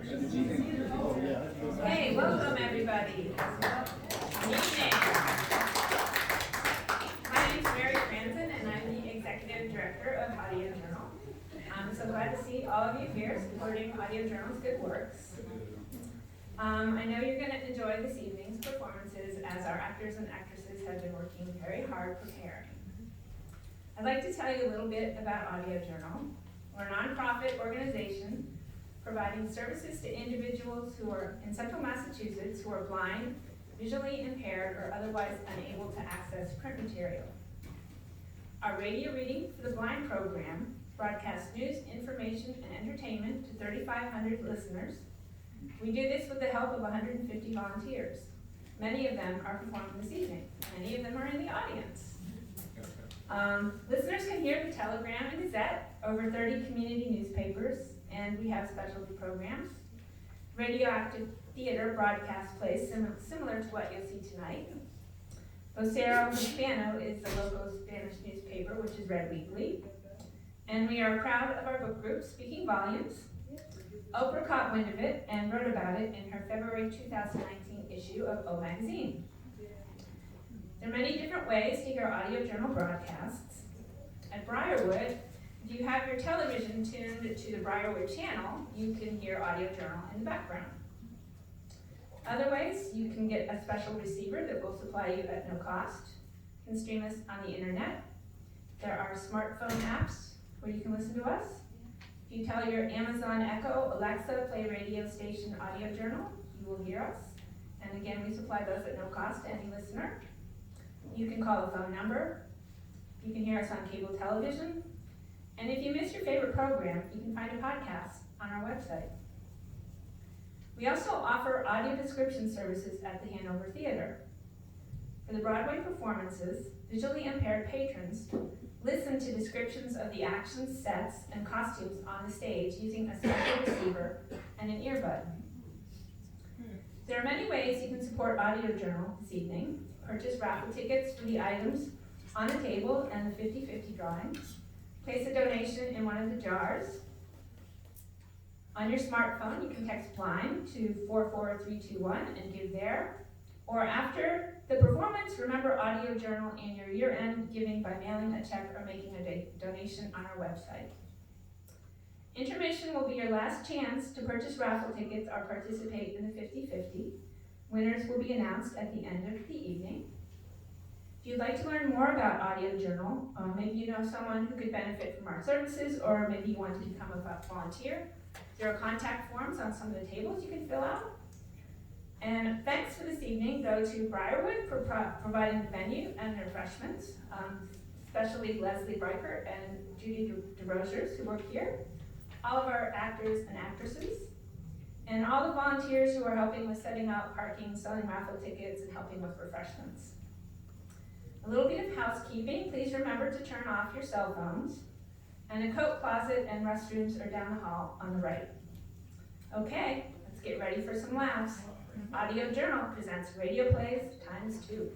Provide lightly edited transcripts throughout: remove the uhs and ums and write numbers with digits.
Hey, welcome everybody. Good evening. My name is Frandsen, and I'm the Executive Director of Audio Journal. I'm so glad to see all of you here supporting Audio Journal's good works. I know you're going to enjoy this evening's performances as our actors and actresses have been working very hard preparing. I'd like to tell you a little bit about Audio Journal. We're a nonprofit organization providing services to individuals who are in central Massachusetts who are blind, visually impaired, or otherwise unable to access print material. Our radio reading for the blind program broadcasts news, information, and entertainment to 3,500 listeners. We do this with the help of 150 volunteers. Many of them are performing this evening. Many of them are in the audience. Listeners can hear the Telegram and Gazette, over 30 community newspapers, and we have specialty programs. Radioactive theater broadcast plays similar to what you'll see tonight. Vocero Hispano is the local Spanish newspaper, which is read weekly. And we are proud of our book group, Speaking Volumes. Oprah caught wind of it and wrote about it in her February 2019 issue of O Magazine. There are many different ways to hear Audio Journal broadcasts. At Briarwood, if you have your television tuned to the Briarwood channel, you can hear Audio Journal in the background. Other ways, you can get a special receiver that will supply you at no cost. You can stream us on the internet. There are smartphone apps where you can listen to us. If you tell your Amazon Echo, Alexa, play radio station Audio Journal, you will hear us. And again, we supply those at no cost to any listener. You can call a phone number. You can hear us on cable television. And if you miss your favorite program, you can find a podcast on our website. We also offer audio description services at the Hanover Theater. For the Broadway performances, visually impaired patrons listen to descriptions of the actions, sets, and costumes on the stage using a special receiver and an earbud. There are many ways you can support Audio Journal this evening. Purchase raffle tickets for the items on the table and the 50-50 drawing. Place a donation in one of the jars. On your smartphone, you can text BLIND to 44321 and give there. Or after the performance, remember Audio Journal in your year-end giving by mailing a check or making a donation on our website. Intermission will be your last chance to purchase raffle tickets or participate in the 50-50. Winners will be announced at the end of the evening. If you'd like to learn more about Audio Journal, maybe you know someone who could benefit from our services, or maybe you want to become a volunteer, there are contact forms on some of the tables you can fill out. And thanks for this evening go to Briarwood for providing the venue and refreshments, especially Leslie Breichert and Judy DeRosiers who work here, all of our actors and actresses, and all the volunteers who are helping with setting up parking, selling raffle tickets, and helping with refreshments. A little bit of housekeeping, please remember to turn off your cell phones, and a coat closet and restrooms are down the hall on the right. Okay, let's get ready for some laughs. Audio Journal presents Radio Plays ×2.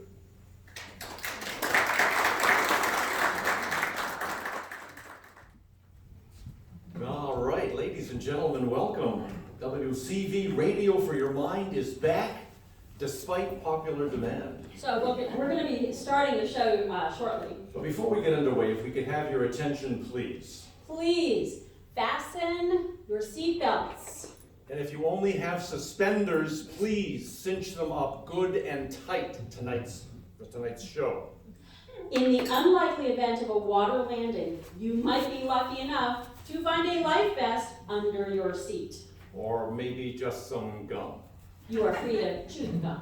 All right, ladies and gentlemen, welcome. WCV Radio for Your Mind is back, despite popular demand. So we're going to be starting the show shortly. But before we get underway, if we could have your attention, please. Please fasten your seatbelts. And if you only have suspenders, please cinch them up good and tight for tonight's show. In the unlikely event of a water landing, you might be lucky enough to find a life vest under your seat. Or maybe just some gum. You are free to chew the gum.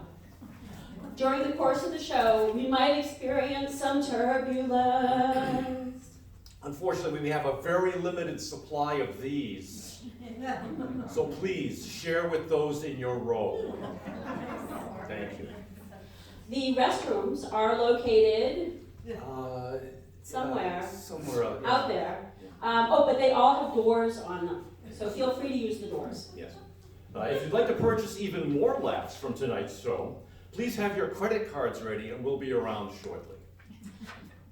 During the course of the show, we might experience some turbulence. Unfortunately, we have a very limited supply of these. So please, share with those in your row. Thank you. The restrooms are located somewhere out there. But they all have doors on them. So feel free to use the doors. Yes. If you'd like to purchase even more laughs from tonight's show, please have your credit cards ready and we'll be around shortly.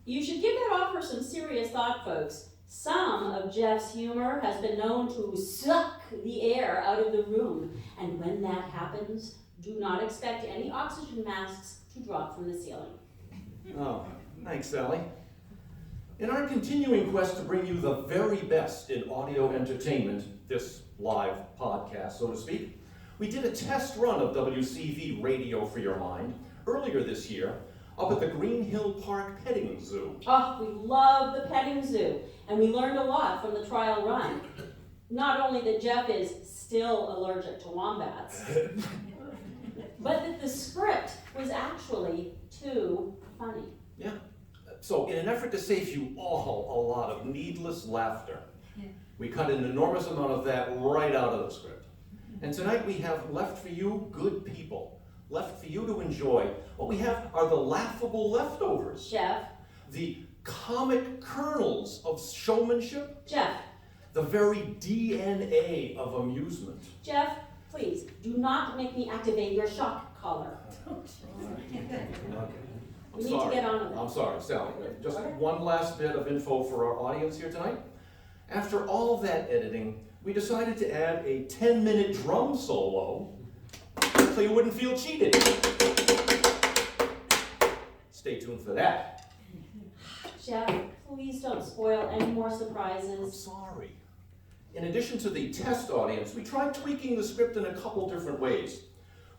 You should give that offer some serious thought, folks. Some of Jeff's humor has been known to suck the air out out of the room. And when that happens, do not expect any oxygen masks to drop from the ceiling. Oh, thanks, Sally. In our continuing quest to bring you the very best in audio entertainment, this live podcast, so to speak, we did a test run of WCV Radio for Your Mind earlier this year up at the Green Hill Park Petting Zoo. Oh, we love the petting zoo, and we learned a lot from the trial run. Not only that Jeff is still allergic to wombats, but that the script was actually too funny. Yeah. So in an effort to save you all a lot of needless laughter, we cut an enormous amount of that right out of the script. And tonight we have left for you good people, left for you to enjoy. What we have are the laughable leftovers. Jeff. The comic kernels of showmanship. Jeff. The very DNA of amusement. Jeff, please, do not make me activate your shock collar. Okay. We need to get on with it. I'm sorry, Sally. Just one last bit of info for our audience here tonight. After all that editing, we decided to add a 10-minute drum solo so you wouldn't feel cheated. Stay tuned for that. Jeff, please don't spoil any more I'm surprises. sorry. In addition to the test audience, we tried tweaking the script in a couple different ways.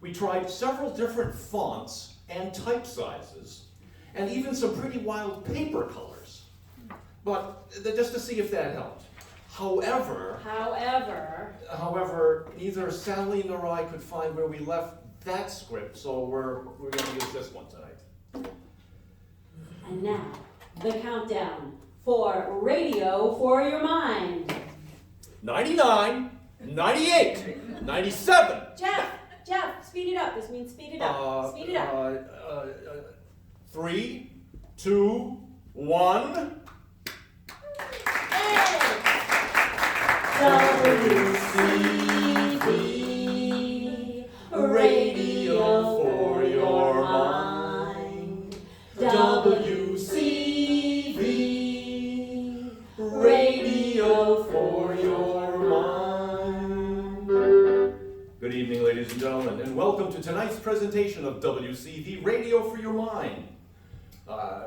We tried several different fonts and type sizes, and even some pretty wild paper colors. But just to see if that helped. However, neither Sally nor I could find where we left that script, so we're going to use this one tonight. And now, the countdown for Radio for Your Mind. 99, 98, 97. Jeff, speed it up. This means speed it up. Speed it up. 3, 2, 1. WCV, Radio for Your Mind. WCV, Radio for Your Mind. Good evening, ladies and gentlemen, and welcome to tonight's presentation of WCV Radio for Your Mind.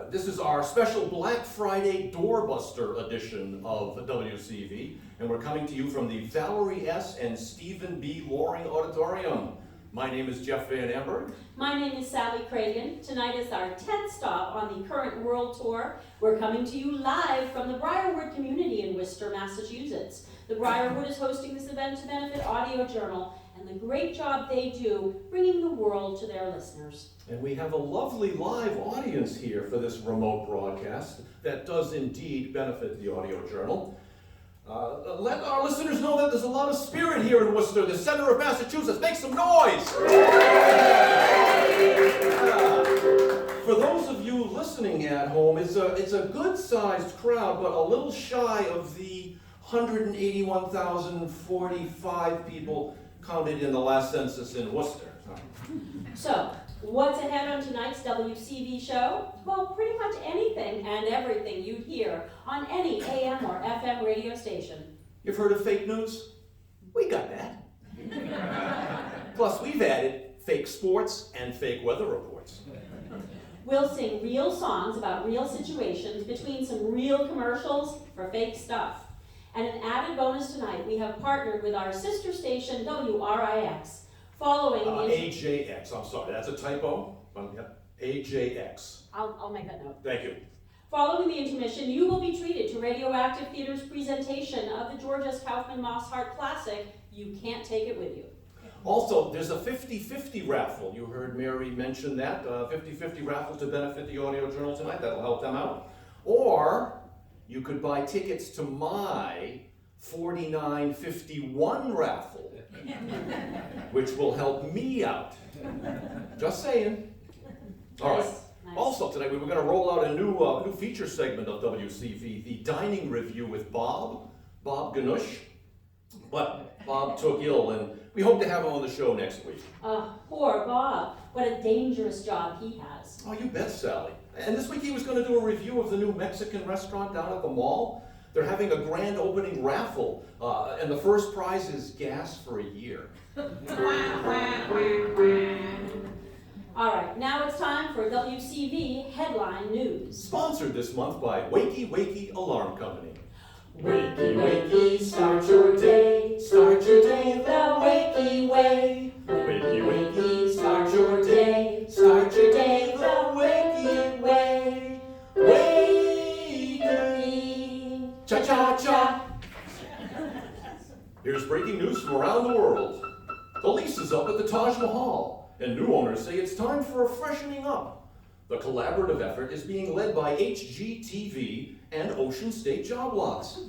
This is our special Black Friday doorbuster edition of WCV, and we're coming to you from the Valerie S. and Stephen B. Loring Auditorium. My name is Jeff Van Amburgh. My name is Sally Cragin. Tonight is our 10th stop on the current world tour. We're coming to you live from the Briarwood community in Worcester, Massachusetts. The Briarwood is hosting this event to benefit Audio Journal and the great job they do bringing the world to their listeners. And we have a lovely live audience here for this remote broadcast that does indeed benefit the Audio Journal. Let our listeners know that there's a lot of spirit here in Worcester, the center of Massachusetts. Make some noise! For those of you listening at home, it's a good-sized crowd, but a little shy of the 181,045 people counted in the last census in Worcester. So, what's ahead on tonight's WCV show? Well, pretty much anything and everything you'd hear on any AM or FM radio station. You've heard of fake news? We got that. Plus, we've added fake sports and fake weather reports. We'll sing real songs about real situations between some real commercials for fake stuff. And an added bonus tonight, we have partnered with our sister station, WRIX, following the... AJX, I'm sorry, that's a typo. Yep, AJX. I'll make that note. Thank you. Following the intermission, you will be treated to Radioactive Theater's presentation of the George S. Kaufman Hart classic, You Can't Take It With You. Also, there's a 50-50 raffle. You heard Mary mention that. 50-50 raffle to benefit the Audio Journal tonight. That'll help them out. Or you could buy tickets to my 49-51 raffle, which will help me out. Just saying. All right. Nice. Also tonight, we were going to roll out a new feature segment of WCV, the dining review with Bob Ganush. But Bob took ill, and we hope to have him on the show next week. Poor Bob. What a dangerous job he has. Oh, you bet, Sally. And this week he was going to do a review of the new Mexican restaurant down at the mall. They're having a grand opening raffle, and the first prize is gas for a year. All right, now it's time for WCV Headline News. Sponsored this month by Wakey Wakey Alarm Company. Wakey, wakey, start your day the wakey way. Wakey Wakey, start your day the wakey way. Wakey, cha-cha-cha. Here's breaking news from around the world. The lease is up at the Taj Mahal, and new owners say it's time for a freshening up. The collaborative effort is being led by HGTV and Ocean State Job Lots.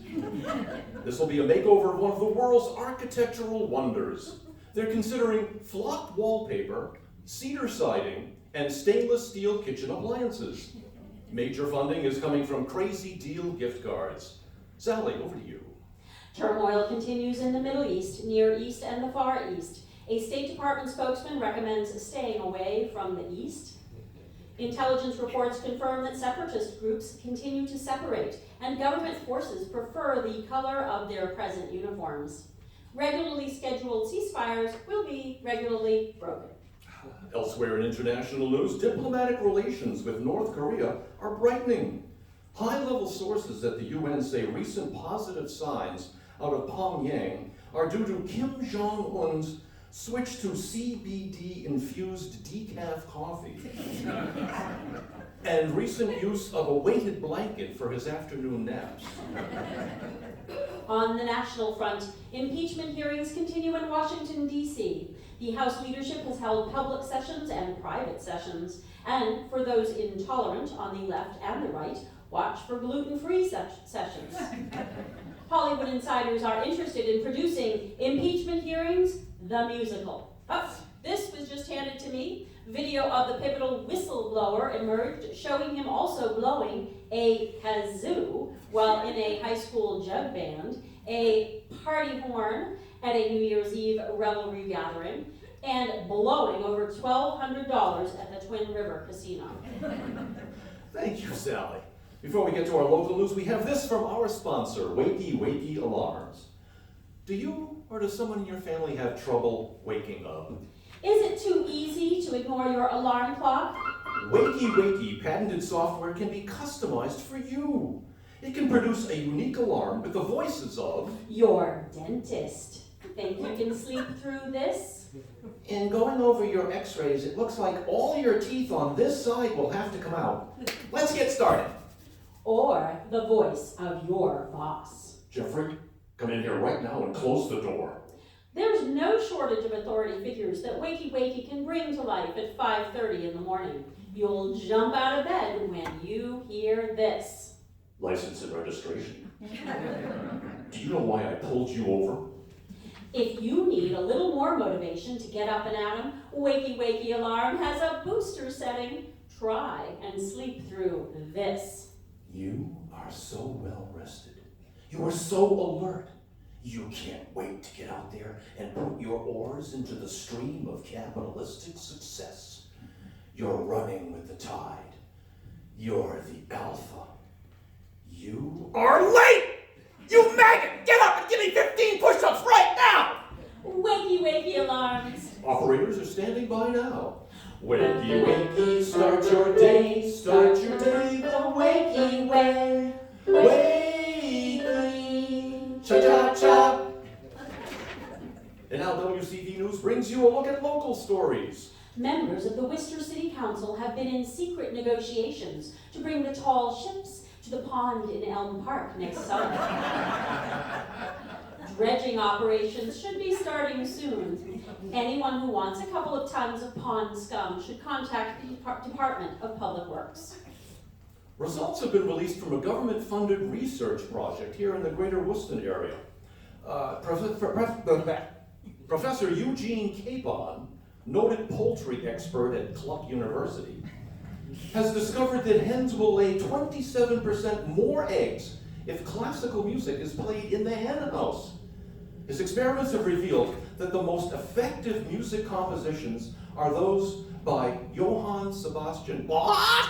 This will be a makeover of one of the world's architectural wonders. They're considering flocked wallpaper, cedar siding, and stainless steel kitchen appliances. Major funding is coming from Crazy Deal gift cards. Sally, over to you. Turmoil continues in the Middle East, Near East, and the Far East. A State Department spokesman recommends staying away from the East. Intelligence reports confirm that separatist groups continue to separate, and government forces prefer the color of their present uniforms. Regularly scheduled ceasefires will be regularly broken. Elsewhere in international news, diplomatic relations with North Korea are brightening. High-level sources at the UN say recent positive signs out of Pyongyang are due to Kim Jong-un's switch to CBD-infused decaf coffee and recent use of a weighted blanket for his afternoon naps. On the national front, impeachment hearings continue in Washington, D.C. The House leadership has held public sessions and private sessions. And for those intolerant on the left and the right, watch for gluten-free sessions. Hollywood insiders are interested in producing impeachment hearings, the musical. Oh, this was just handed to me. Video of the pivotal whistleblower emerged, showing him also blowing a kazoo while in a high school jug band, a party horn at a New Year's Eve revelry gathering, and blowing over $1,200 at the Twin River Casino. Thank you, Sally. Before we get to our local news, we have this from our sponsor, Wakey Wakey Alarms. Do you or does someone in your family have trouble waking up? Is it too easy to ignore your alarm clock? Wakey Wakey patented software can be customized for you. It can produce a unique alarm with the voices of your dentist. Think you can sleep through this? In going over your x-rays, it looks like all your teeth on this side will have to come out. Let's get started. Or the voice of your boss. Jeffrey, come in here right now and close the door. There's no shortage of authority figures that Wakey Wakey can bring to life at 5:30 in the morning. You'll jump out of bed when you hear this. License and registration. Do you know why I pulled you over? If you need a little more motivation to get up and at 'em, Wakey Wakey Alarm has a booster setting. Try and sleep through this. You are so well rested. You are so alert. You can't wait to get out there and put your oars into the stream of capitalistic success. You're running with the tide. You're the alpha. You are late! You maggot! Get up and give me 15 push-ups right now! Wakey Wakey Alarms. Operators are standing by now. Wakey Wakey, start your day the wakey way. Wakey, cha-cha-cha. And now WCV News brings you a look at local stories. Members of the Worcester City Council have been in secret negotiations to bring the tall ships to the pond in Elm Park next summer. Dredging operations should be starting soon. Anyone who wants a couple of tons of pond scum should contact the Department of Public Works. Results have been released from a government-funded research project here in the greater Worcester area. Professor Eugene Capon, noted poultry expert at Cluck University, has discovered that hens will lay 27% more eggs if classical music is played in the hen house. His experiments have revealed that the most effective music compositions are those by Johann Sebastian Bach.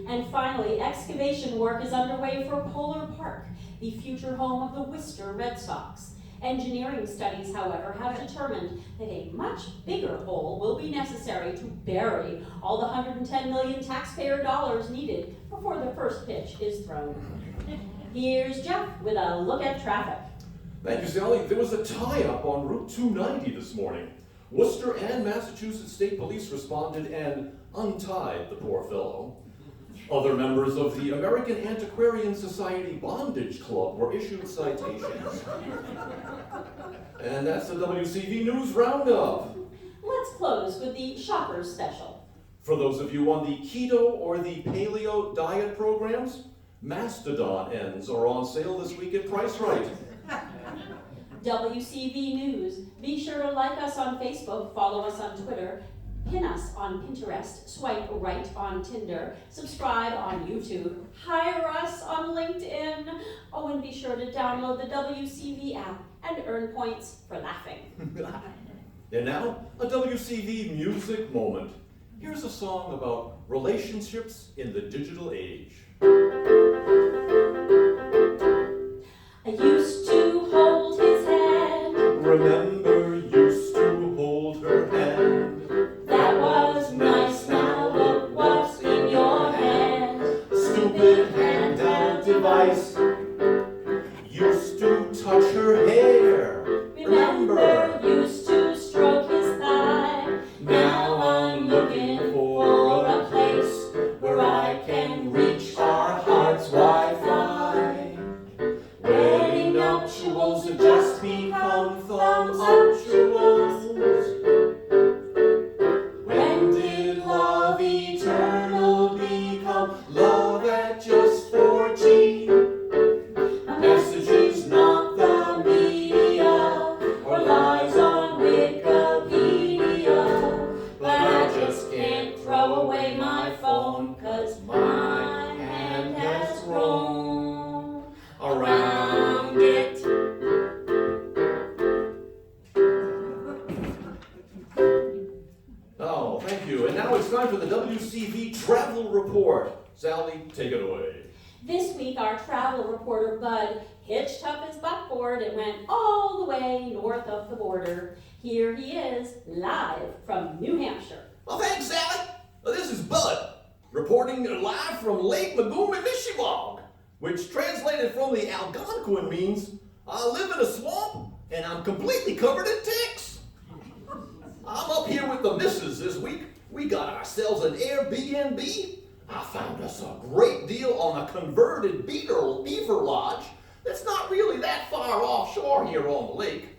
And finally, excavation work is underway for Polar Park, the future home of the Worcester Red Sox. Engineering studies, however, have determined that a much bigger hole will be necessary to bury all the $110 million taxpayer dollars needed before the first pitch is thrown. Here's Jeff with a look at traffic. Thank you, Sally. There was a tie-up on Route 290 this morning. Worcester and Massachusetts State Police responded and untied the poor fellow. Other members of the American Antiquarian Society Bondage Club were issued citations. And that's the WCV News Roundup. Let's close with the Shoppers Special. For those of you on the keto or the paleo diet programs, Mastodon ends are on sale this week at Price Right. WCV News. Be sure to like us on Facebook, follow us on Twitter, pin us on Pinterest, swipe right on Tinder, subscribe on YouTube, hire us on LinkedIn. Oh, and be sure to download the WCV app and earn points for laughing. And now, a WCV music moment. Here's a song about relationships in the digital age. I used to hold his hand. Remember, used to hold her hand. That was nice, now look what's in your hand. Stupid handheld device. Used to touch her hair. Remember, used to stroke his thigh. Now I'm looking for a place where I can reach our heart's Wi-Fi. Wedding nuptials have just become thumbs-uptuals. When did love eternal become love at just 4G? A message is not the media or lies on Wikipedia. But I just can't throw away my phone, 'cause my hand has grown around it. Oh, thank you. And now it's time for the WCV Travel Report. Sally, take it away. This week, our travel reporter, Bud, hitched up his buckboard and went all the way north of the border. Here he is, live from New Hampshire. Well, thanks, Sally. This is Bud, reporting live from Lake Magoomy, Michigan, which translated from the Algonquin means, I live in a swamp and I'm completely covered in ticks. I'm up here with the missus this week. We got ourselves an Airbnb. I found us a great deal on a converted beaver lodge that's not really that far offshore here on the lake.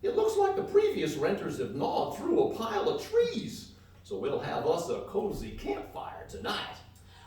It looks like the previous renters have gnawed through a pile of trees, so we'll have us a cozy campfire tonight.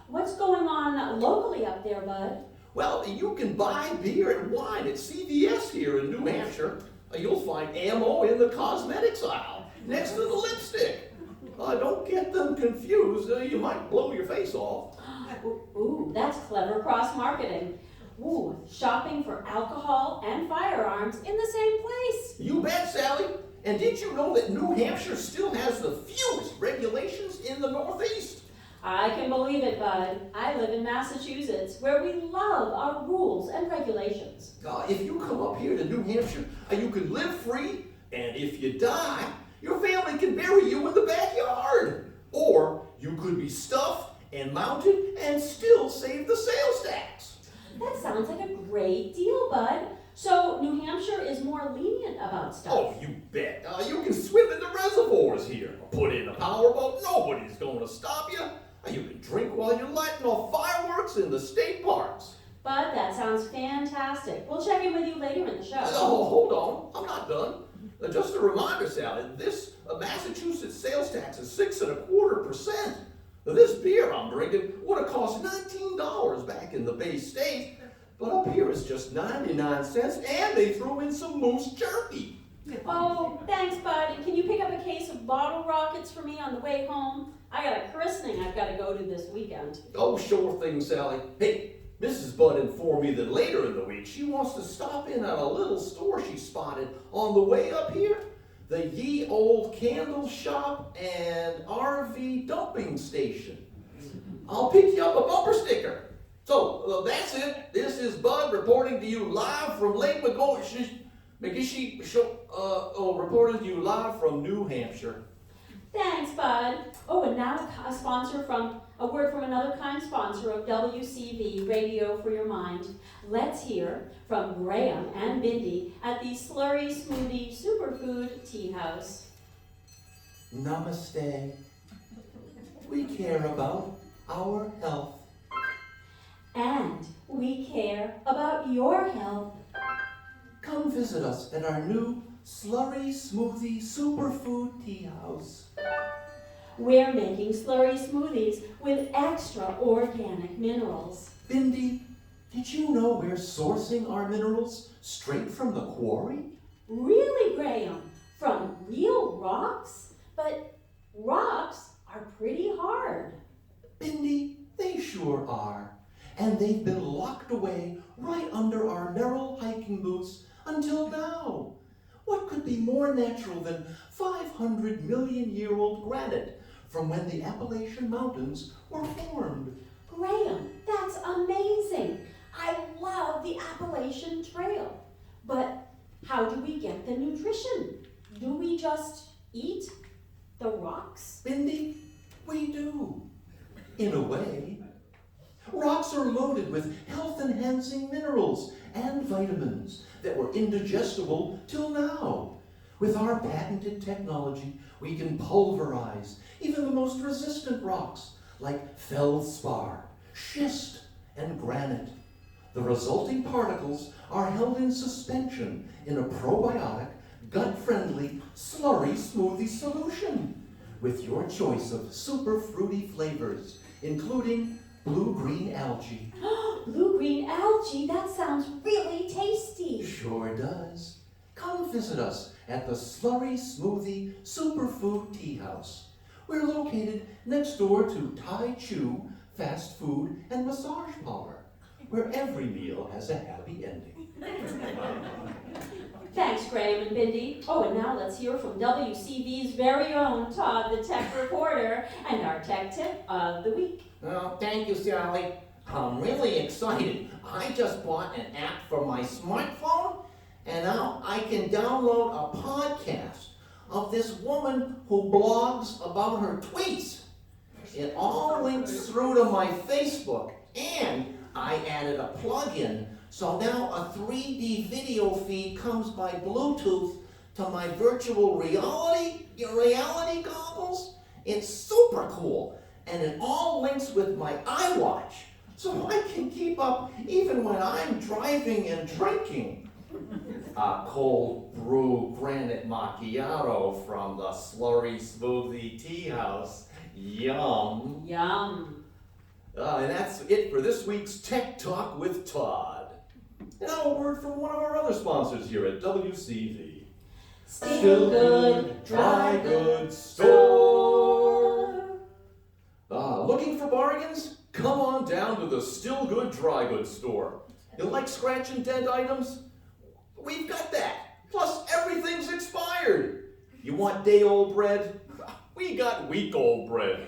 What's going on locally up there, Bud? Well, you can buy beer and wine at CVS here in New Hampshire. You'll find ammo in the cosmetics aisle, next to the lipstick. Don't get them confused, you might blow your face off. Ooh, that's clever cross-marketing. Ooh, shopping for alcohol and firearms in the same place. You bet, Sally. And did you know that New Hampshire still has the fewest regulations in the Northeast? I can believe it, Bud. I live in Massachusetts, where we love our rules and regulations. If you come up here to New Hampshire, you can live free, and if you die, your family can bury you in the backyard. Or you could be stuffed and mounted and still save the sales tax. That sounds like a great deal, Bud. So New Hampshire is more lenient about stuff. Oh, you bet. You can swim in the reservoirs here. Put in a powerboat. Nobody's going to stop you. You can drink while you're lighting off fireworks in the state parks. Bud, that sounds fantastic. We'll check in with you later in the show. Oh, hold on. I'm not done. Just a reminder, Sally, this Massachusetts sales tax is 6.25%. Now, this beer I'm drinking would have cost $19 back in the Bay State, but up here it's just 99 cents, and they threw in some moose jerky. Oh, thanks, Bud. And can you pick up a case of bottle rockets for me on the way home? I got a christening I've got to go to this weekend. Oh, sure thing, Sally. Hey, Mrs. Budd informed me that later in the week she wants to stop in at a little store she spotted on the way up here. The Ye Old Candle Shop and RV Dumping Station. I'll pick you up a bumper sticker. So, that's it. This is Bud reporting to you live from Lake McGish, reporting to you live from New Hampshire. Thanks, Bud. Oh, and now a word from another kind sponsor of WCV, Radio for Your Mind. Let's hear from Graham and Bindi at the Slurry Smoothie Superfood Tea House. Namaste. We care about our health. And we care about your health. Come visit us at our new Slurry Smoothie Superfood Tea House. We're making slurry smoothies with extra organic minerals. Bindi, did you know we're sourcing our minerals straight from the quarry? Really, Graham? From real rocks? But rocks are pretty hard. Bindi, they sure are. And they've been locked away right under our Merrill hiking boots until now. What could be more natural than 500 million year old granite from when the Appalachian Mountains were formed? Graham, that's amazing. I love the Appalachian Trail. But how do we get the nutrition? Do we just eat the rocks? Bindi, we do. In a way. Rocks are loaded with health-enhancing minerals and vitamins that were indigestible till now. With our patented technology, we can pulverize even the most resistant rocks like feldspar, schist, and granite. The resulting particles are held in suspension in a probiotic, gut-friendly, slurry smoothie solution with your choice of super fruity flavors, including blue-green algae. Blue-green algae? That sounds really tasty. Sure does. Come visit us at the Slurry Smoothie Superfood Tea House. We're located next door to Tai Chu Fast Food and Massage Parlor, where every meal has a happy ending. Thanks, Graham and Bindi. Oh, and now let's hear from WCV's very own Todd, the tech reporter, and our tech tip of the week. Well, thank you, Sally. I'm really excited. I just bought an app for my smartphone, and now I can download a podcast of this woman who blogs about her tweets. It all links through to my Facebook, and I added a plug-in, so now a 3D video feed comes by Bluetooth to my virtual reality goggles. It's super cool, and it all links with my iWatch, so I can keep up even when I'm driving and drinking. A cold brew granite macchiato from the Slurry Smoothie Tea House. Yum. Yum. And that's it for this week's Tech Talk with Todd. Now a word from one of our other sponsors here at WCV. Still Good Dry Goods Store. Looking for bargains? Come on down to the Still Good Dry Goods Store. You like scratch and dent items? We've got that. Plus, everything's expired. You want day-old bread? We got week-old bread.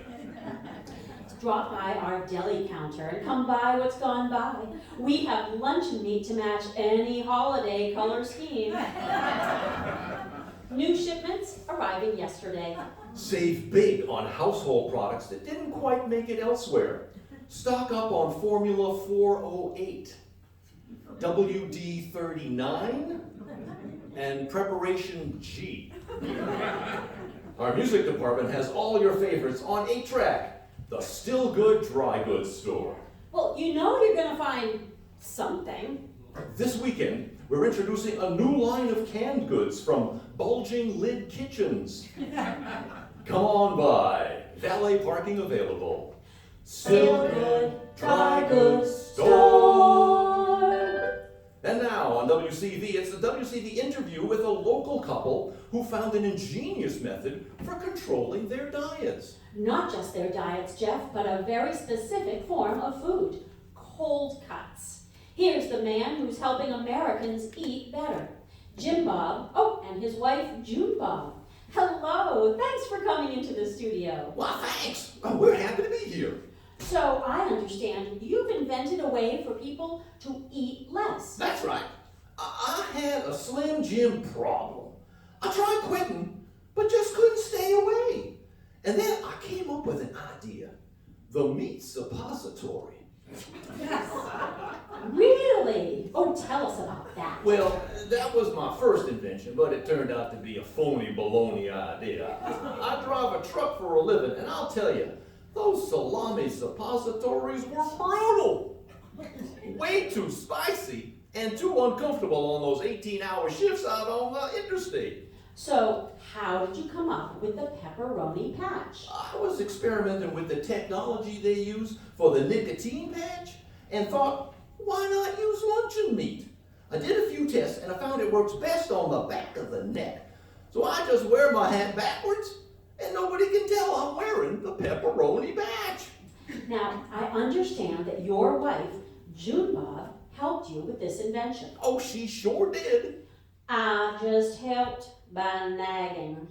Drop by our deli counter and come buy what's gone by. We have luncheon meat to match any holiday color scheme. New shipments arriving yesterday. Save big on household products that didn't quite make it elsewhere. Stock up on Formula 408, WD-39, and Preparation G. Our music department has all your favorites on 8-track. The Still Good Dry Goods Store. Well, you know you're going to find something. This weekend, we're introducing a new line of canned goods from Bulging Lid Kitchens. Come on by. Valet parking available. Still Good Dry Goods Store. And now on WCV, it's the WCV interview with a local couple who found an ingenious method for controlling their diets. Not just their diets, Jeff, but a very specific form of food, cold cuts. Here's the man who's helping Americans eat better, Jim Bob, and his wife, June Bob. Hello, thanks for coming into the studio. Well, thanks. We're happy to be here. So I understand you've invented a way for people to eat less. That's right. I had a Slim Jim problem. I tried quitting, but just couldn't stay away. And then I came up with an idea. The meat suppository. Really? Oh, tell us about that. Well, that was my first invention, but it turned out to be a phony baloney idea. I drive a truck for a living, and I'll tell you, those salami suppositories were brutal. Way too spicy and too uncomfortable on those 18-hour shifts out on the interstate. So, how did you come up with the pepperoni patch? I was experimenting with the technology they use for the nicotine patch and thought, why not use luncheon meat? I did a few tests and I found it works best on the back of the neck. So I just wear my hat backwards and nobody can tell I'm wearing the pepperoni patch. Now, I understand that your wife, June Bob, helped you with this invention. Oh, she sure did. I just helped by nagging.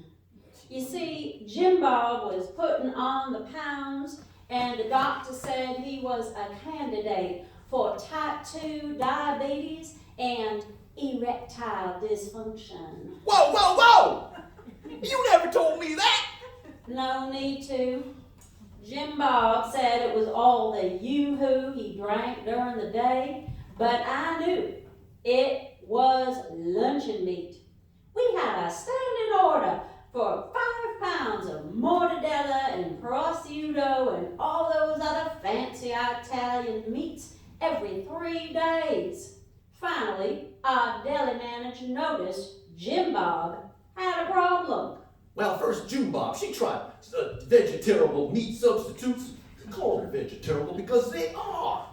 You see, Jim Bob was putting on the pounds, and the doctor said he was a candidate for type 2 diabetes and erectile dysfunction. Whoa, whoa, whoa! You never told me that! No need to. Jim Bob said it was all the yoo-hoo he drank during the day, but I knew it was luncheon meat. We had a standing order for 5 pounds of mortadella and prosciutto and all those other fancy Italian meats every 3 days. Finally, our deli manager noticed Jim Bob had a problem. Well, first June Bob, she tried vegetarian meat substitutes. Call her vegetarian because they are.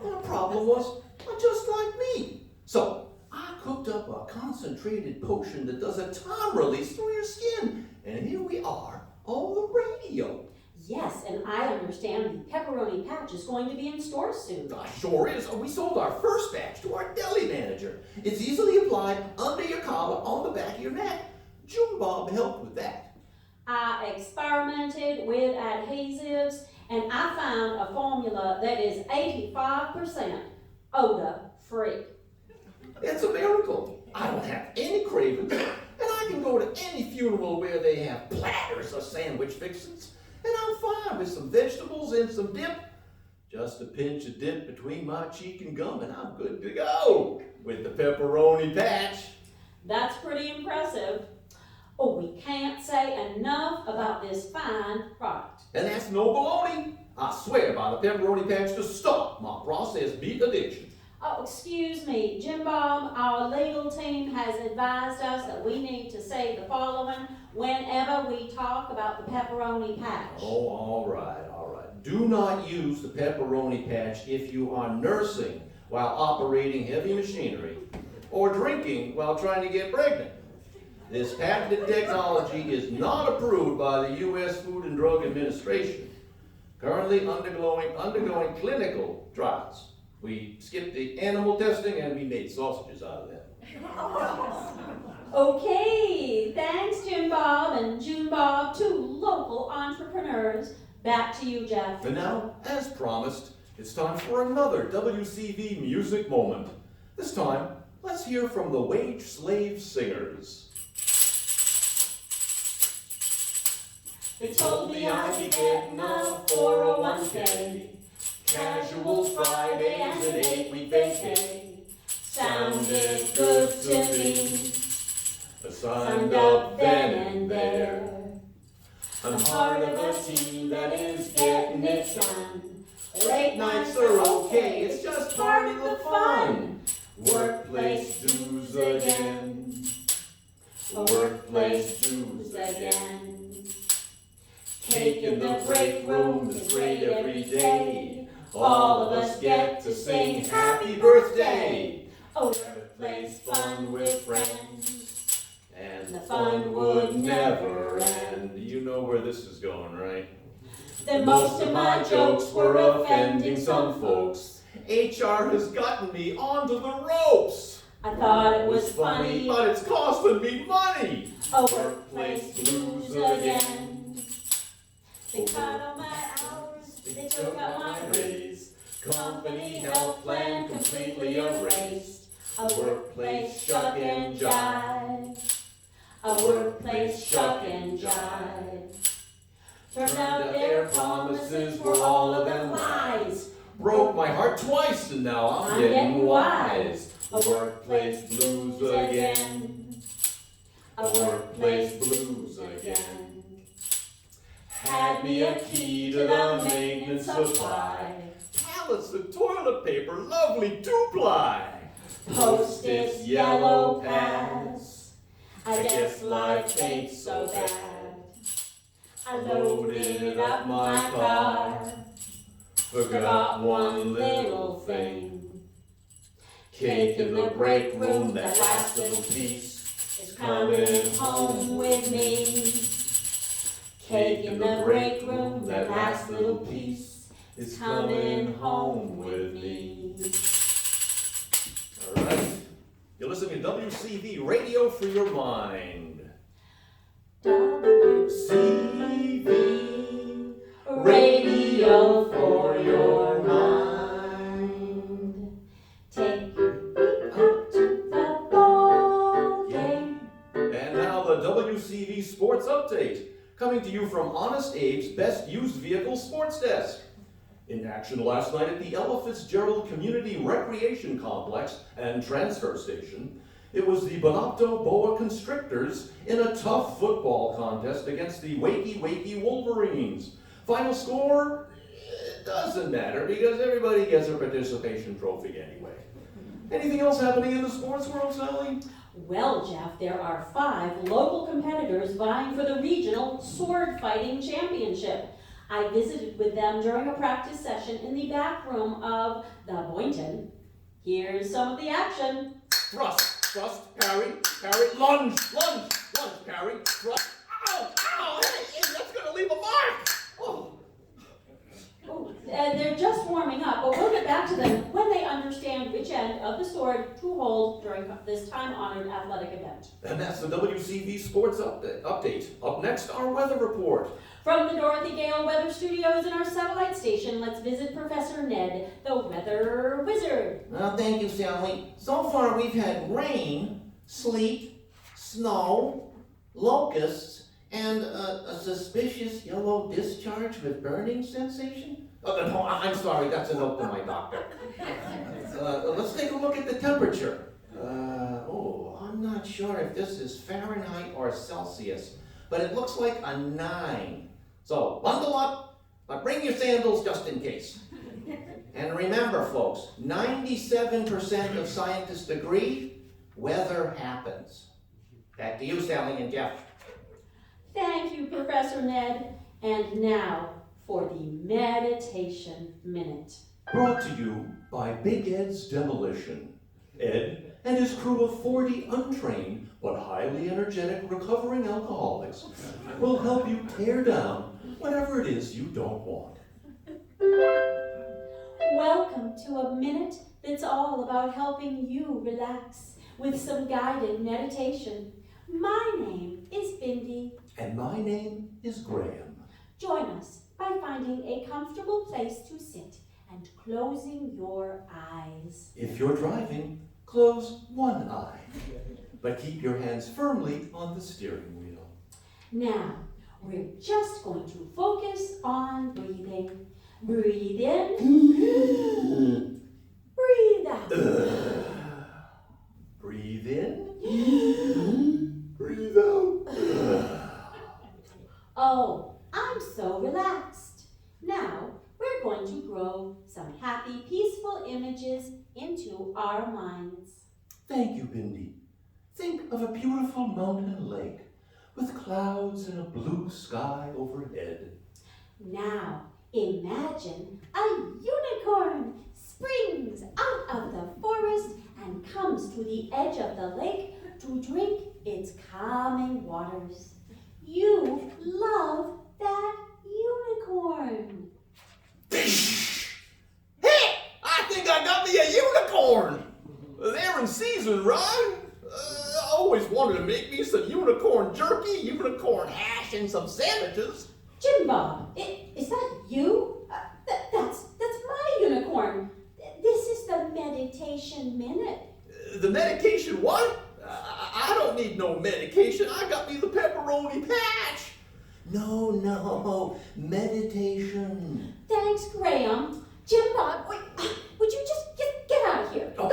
The problem was, just like me. So, I cooked up a concentrated potion that does a time release through your skin. And here we are on the radio. Yes, and I understand the pepperoni patch is going to be in stores soon. Sure is. We sold our first batch to our deli manager. It's easily applied under your collar on the back of your neck. June Bob helped with that. I experimented with adhesives and I found a formula that is 85% odor-free. It's a miracle. I don't have any cravings, and I can go to any funeral where they have platters of sandwich fixings, and I'm fine with some vegetables and some dip. Just a pinch of dip between my cheek and gum, and I'm good to go with the pepperoni patch. That's pretty impressive. Oh, we can't say enough about this fine product. And that's no baloney. I swear by the pepperoni patch to stop my processed meat addiction. Oh, excuse me, Jim Bob, our legal team has advised us that we need to say the following whenever we talk about the pepperoni patch. Oh, all right, all right. Do not use the pepperoni patch if you are nursing while operating heavy machinery or drinking while trying to get pregnant. This patented technology is not approved by the U.S. Food and Drug Administration, currently undergoing clinical trials. We skipped the animal testing and we made sausages out of them. Okay, thanks Jim Bob and June Bob, two local entrepreneurs. Back to you, Jeff. And now, as promised, it's time for another WCV music moment. This time, let's hear from the Wage Slave Singers. They told me I'd be getting a 401k, casual Fridays and 8-week vacay. Sounded good to me. I signed up then and there. I'm part of a team that is getting it done. Late nights are okay, it's just part of the fun. Workplace dues again. Workplace dues again. Cake in the break room is great every day. All of us get to sing happy birthday. Oh, Workplace fun with friends, and the fun would never end. You know where this is going, right? then most of my jokes were offending some folks. HR has gotten me onto the ropes. I thought it was funny. But it's costing me money. Oh, workplace blues again. They cut all my hours They took out my raise. Company health plan completely erased. A workplace shuck and jive. A workplace shuck and jive. Turned out their promises were all of them lies. Broke my heart twice and now I'm getting wise. A workplace blues again. A workplace blues again. Had me a key to the maintenance supply. Pallets of toilet paper, lovely two-ply. Post-its, yellow pads. I guess life ain't so bad. I loaded up my car. Forgot one little thing. Cake in the break room, that last little piece is coming home with me. Cake in the break room, that last little piece is coming home with me. All right. You're listening to WCV Radio for Your Mind. WCV Radio for Your Mind. Take me out to the ball game. And now the WCV Sports Update, coming to you from Honest Abe's Best Used Vehicle Sports Desk. In action last night at the Ella Fitzgerald Community Recreation Complex and Transfer Station, it was the Bonopto Boa Constrictors in a tough football contest against the Wakey Wolverines. Final score? It doesn't matter because everybody gets a participation trophy anyway. Anything else happening in the sports world, Sally? Well, Jeff, there are 5 local competitors vying for the regional sword fighting championship. I visited with them during a practice session in the back room of the Boynton. Here's some of the action. Thrust, parry, lunge, parry, thrust. Ow, hey, that's gonna leave a mark. They're just warming up, but we'll get back to them when they understand which end of the sword to hold during this time-honored athletic event. And that's the WCV Sports Update. Up next, our weather report. From the Dorothy Gale Weather Studios in our satellite station, let's visit Professor Ned, the weather wizard. Well, thank you, Sally. So far we've had rain, sleet, snow, locusts, and a suspicious yellow discharge with burning sensation. Oh, no, I'm sorry, that's a note to my doctor. Let's take a look at the temperature. I'm not sure if this is Fahrenheit or Celsius, but it looks like a 9. So, bundle up, but bring your sandals just in case. And remember, folks, 97% of scientists agree, weather happens. Back to you, Sally and Jeff. Thank you, Professor Ned. And now for the Meditation Minute. Brought to you by Big Ed's Demolition. Ed and his crew of 40 untrained but highly energetic recovering alcoholics will help you tear down whatever it is you don't want. Welcome to a minute that's all about helping you relax with some guided meditation. My name is Bindi. And my name is Graham. Join us by finding a comfortable place to sit and closing your eyes. If you're driving, close one eye, but keep your hands firmly on the steering wheel. Now, we're just going to focus on breathing. Breathe in. Breathe out. Breathe in. Breathe out. Oh, I'm so relaxed. Now, we're going to grow some happy, peaceful images into our minds. Thank you, Bindi. Think of a beautiful mountain lake with clouds and a blue sky overhead. Now, imagine a unicorn springs out of the forest and comes to the edge of the lake to drink its calming waters. You love that unicorn. Hey, I think I got me a unicorn. They're in season, right? I always wanted to make me some unicorn jerky, unicorn hash, and some sandwiches. Jim Bob, is that you? The medication, what? I don't need no medication. I got me the pepperoni patch. No, meditation. Thanks, Graham. Jim Bob, wait, would you just get out of here? Oh,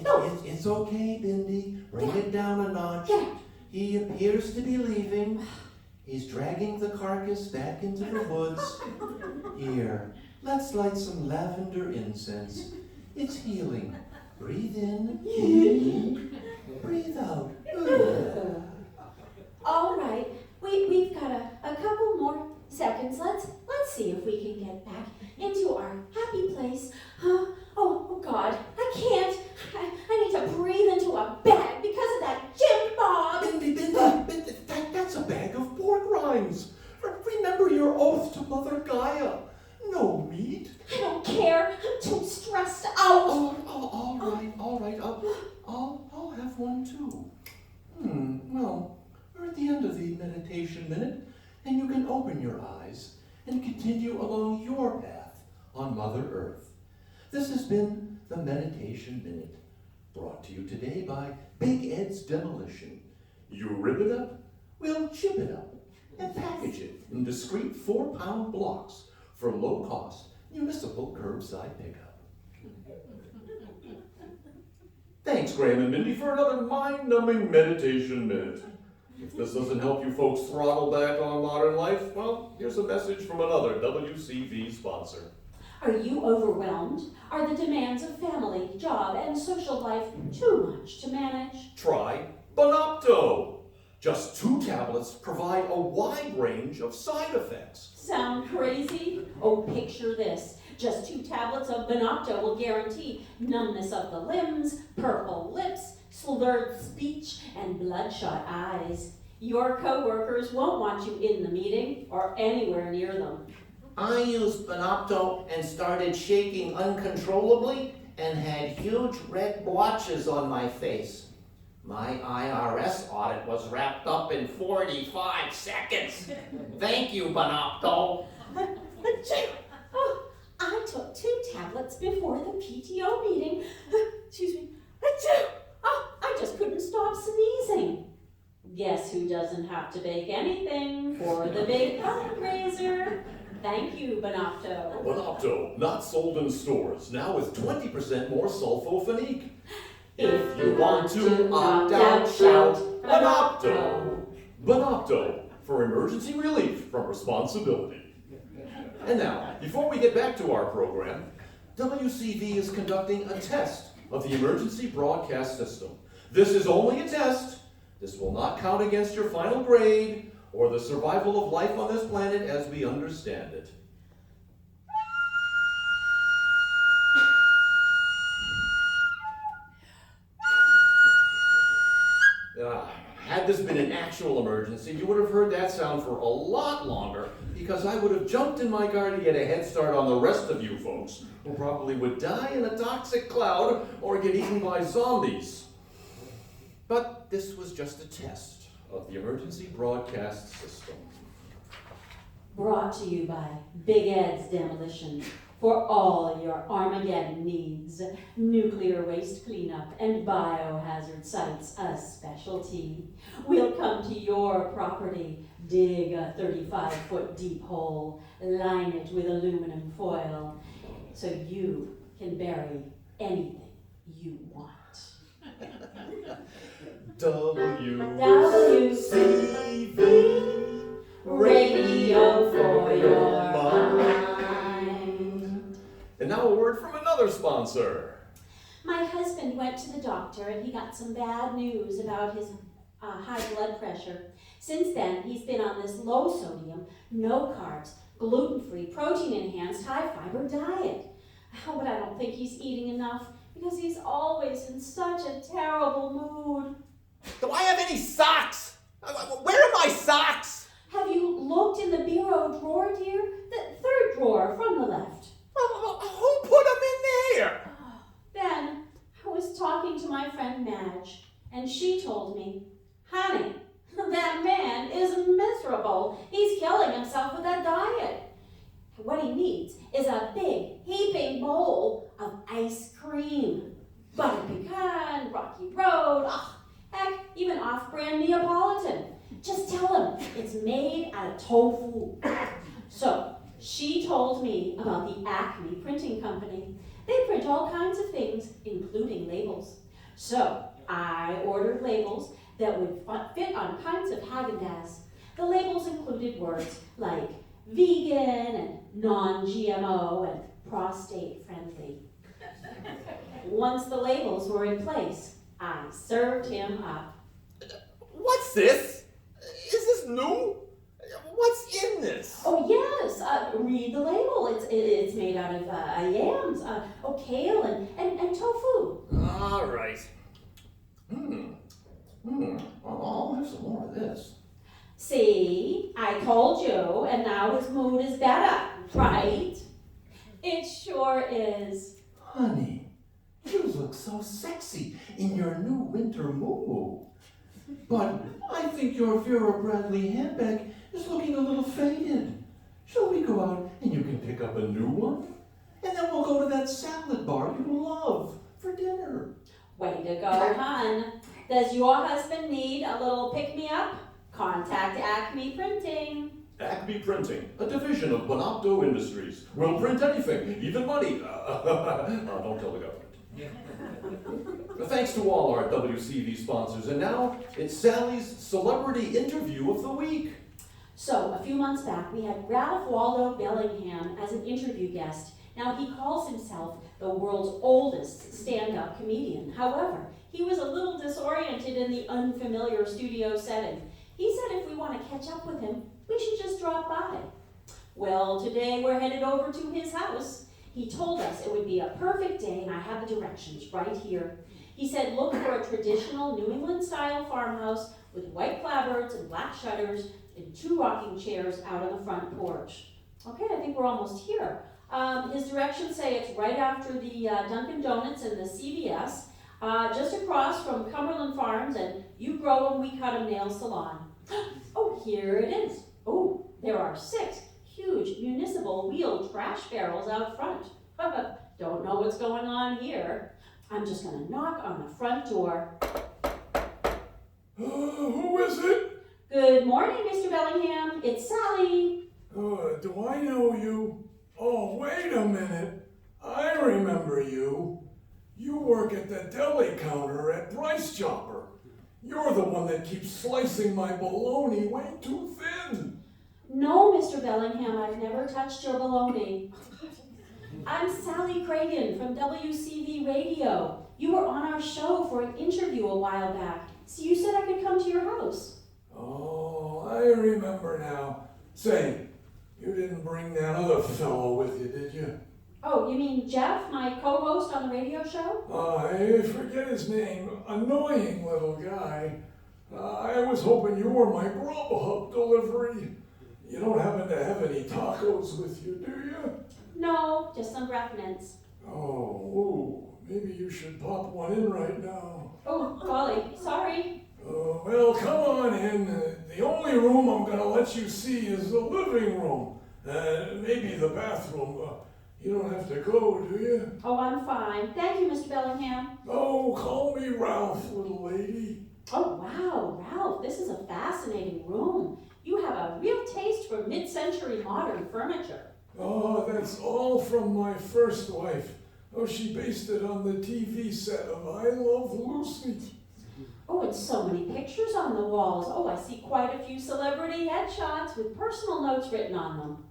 Go. It's okay, Bindi. Bring it down a notch. Get out. He appears to be leaving. He's dragging the carcass back into the woods. Here, let's light some lavender incense. It's healing. Breathe in. Breathe out. All right, we've got a couple more seconds. Let's see if we can get back into our happy place. Oh God, I can't. I need to breathe into a bag because of that Jim Bob. Bindi, that's a bag of pork rinds. Remember your oath to Mother Gaia. No meat. I don't care. I'm too stressed out. All right. I'll have one too. Well, we're at the end of the meditation minute, and you can open your eyes and continue along your path on Mother Earth. This has been the Meditation Minute, brought to you today by Big Ed's Demolition. You rip it up, we'll chip it up, and package it in discreet 4-pound blocks for low-cost municipal curbside pickup. Thanks, Graham and Mindy, for another mind-numbing meditation minute. If this doesn't help you folks throttle back on modern life, well, here's a message from another WCV sponsor. Are you overwhelmed? Are the demands of family, job, and social life too much to manage? Try Bonopto. Just 2 tablets provide a wide range of side effects. Sound crazy? Oh, picture this. Just 2 tablets of Bonopto will guarantee numbness of the limbs, purple lips, slurred speech, and bloodshot eyes. Your coworkers won't want you in the meeting or anywhere near them. I used Bonopto and started shaking uncontrollably and had huge red blotches on my face. My IRS audit was wrapped up in 45 seconds. Thank you, Bonopto. Oh, I took 2 tablets before the PTO meeting. Excuse me. Oh, I just couldn't stop sneezing. Guess who doesn't have to bake anything for the big fundraiser? Thank you, Bonopto. Bonopto, not sold in stores, now with 20% more sulfophenique. If You want to opt out, shout Bonopto. Bonopto, for emergency relief from responsibility. And now, before we get back to our program, WCV is conducting a test of the emergency broadcast system. This is only a test. This will not count against your final grade or the survival of life on this planet as we understand it. Had this been an actual emergency, you would have heard that sound for a lot longer, because I would have jumped in my car to get a head start on the rest of you folks, who probably would die in a toxic cloud or get eaten by zombies. But this was just a test of the emergency broadcast system. Brought to you by Big Ed's Demolition. For all your Armageddon needs, nuclear waste cleanup and biohazard sites a specialty. We'll come to your property, dig a 35-foot deep hole, line it with aluminum foil, so you can bury anything you want. WCV Radio for your mind. And now a word from another sponsor. My husband went to the doctor and he got some bad news about his high blood pressure. Since then, he's been on this low sodium, no carbs, gluten-free, protein-enhanced, high-fiber diet. Oh, but I don't think he's eating enough because he's always in such a terrible mood. Do I have any socks? Where are my socks? Have you looked in the bureau drawer, dear? The 3rd drawer from the left. Who put them in there? Then I was talking to my friend Madge, and she told me, honey, that man is miserable. He's killing himself with that diet. What he needs is a big, heaping bowl of ice cream. butter pecan, rocky road, heck, even off-brand Neapolitan. Just tell them it's made out of tofu. So, she told me about the Acme Printing Company. They print all kinds of things, including labels. So, I ordered labels that would fit on pints of Haagen-Dazs. The labels included words like vegan and non-GMO and prostate-friendly. Once the labels were in place, I served him up. What's this? Is this new? What's in this? Oh yes, read the label. It's made out of yams, kale and tofu. All right. I'll have some more of this. See, I told you, and now his mood is better, right? It sure is. Honey, you look so sexy in your new winter moo. But I think your Vera Bradley handbag is looking a little faded. Shall we go out and you can pick up a new one? And then we'll go to that salad bar you love for dinner. Way to go, hon. Does your husband need a little pick-me-up? Contact Acme Printing. Acme Printing, a division of Bonopto Industries. We'll print anything, even money. Don't tell the government. Thanks to all our WCV sponsors. And now, it's Sally's Celebrity Interview of the Week. So, a few months back, we had Ralph Waldo Bellingham as an interview guest. Now, he calls himself the world's oldest stand-up comedian. However, he was a little disoriented in the unfamiliar studio setting. He said if we want to catch up with him, we should just drop by. Well, today we're headed over to his house. He told us it would be a perfect day, and I have the directions right here. He said look for a traditional New England-style farmhouse with white clapboards and black shutters and 2 rocking chairs out on the front porch. Okay, I think we're almost here. His directions say it's right after the Dunkin' Donuts and the CVS, just across from Cumberland Farms and You Grow 'Em, We Cut 'Em Nail Salon. Oh, here it is. Oh, there are 6 huge municipal wheeled trash barrels out front. Don't know what's going on here. I'm just gonna knock on the front door. Who is it? Good morning, Mr. Bellingham. It's Sally. Do I know you? Oh, wait a minute. I remember you. You work at the deli counter at Price Chopper. You're the one that keeps slicing my bologna way too thin. No, Mr. Bellingham, I've never touched your bologna. I'm Sally Cragin from WCV Radio. You were on our show for an interview a while back, so you said I could come to your house. Oh, I remember now. Say, you didn't bring that other fellow with you, did you? Oh, you mean Jeff, my co-host on the radio show? I forget his name. Annoying little guy. I was hoping you were my Grubhub delivery. You don't happen to have any tacos with you, do you? No, just some breath mints. Oh, maybe you should pop one in right now. Oh, golly, sorry. Well, come on in. The only room I'm going to let you see is the living room. Maybe the bathroom. You don't have to go, do you? Oh, I'm fine. Thank you, Mr. Bellingham. Oh, call me Ralph, little lady. Oh, wow, Ralph, this is a fascinating room. You have a real taste for mid-century modern furniture. Oh, that's all from my first wife. Oh, she based it on the TV set of I Love Lucy. Oh, and so many pictures on the walls. Oh, I see quite a few celebrity headshots with personal notes written on them.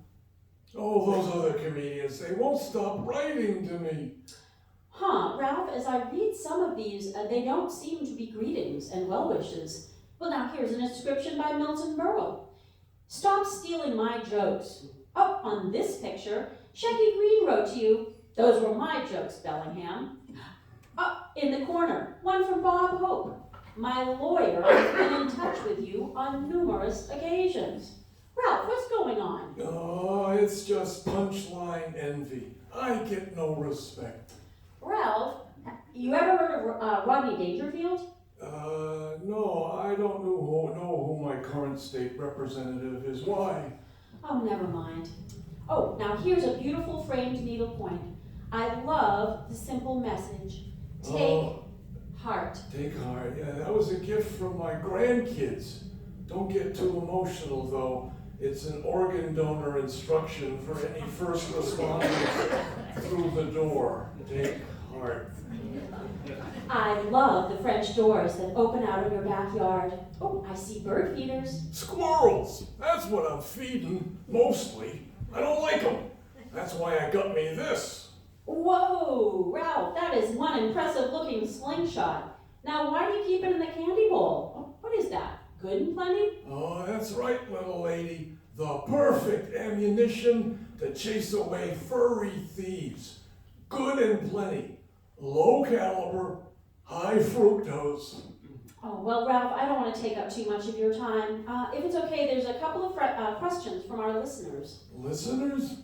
Oh, those other comedians, they won't stop writing to me. Huh, Ralph, as I read some of these, they don't seem to be greetings and well wishes. Well, now here's an inscription by Milton Berle. Stop stealing my jokes. Oh, on this picture, Shecky Green wrote to you, those were my jokes, Bellingham. Up in the corner, one from Bob Hope. My lawyer has been in touch with you on numerous occasions. Ralph, what's going on? Oh, it's just punchline envy. I get no respect. Ralph, you ever heard of Rodney Dangerfield? No, I don't know who my current state representative is. Why? Oh, never mind. Oh, now here's a beautiful framed needlepoint. I love the simple message. Take Hart. Take Hart. Yeah, that was a gift from my grandkids. Don't get too emotional, though. It's an organ donor instruction for any first responders through the door. Take Hart. I love the French doors that open out of your backyard. Oh, I see bird feeders. Squirrels! That's what I'm feeding, mostly. I don't like them. That's why I got me this. Whoa, Ralph, that is one impressive looking slingshot. Now, why do you keep it in the candy bowl? What is that? Good and plenty? Oh, that's right, little lady. The perfect ammunition to chase away furry thieves. Good and plenty. Low caliber, high fructose. Oh, well, Ralph, I don't want to take up too much of your time. If it's okay, there's a couple of questions from our listeners. Listeners?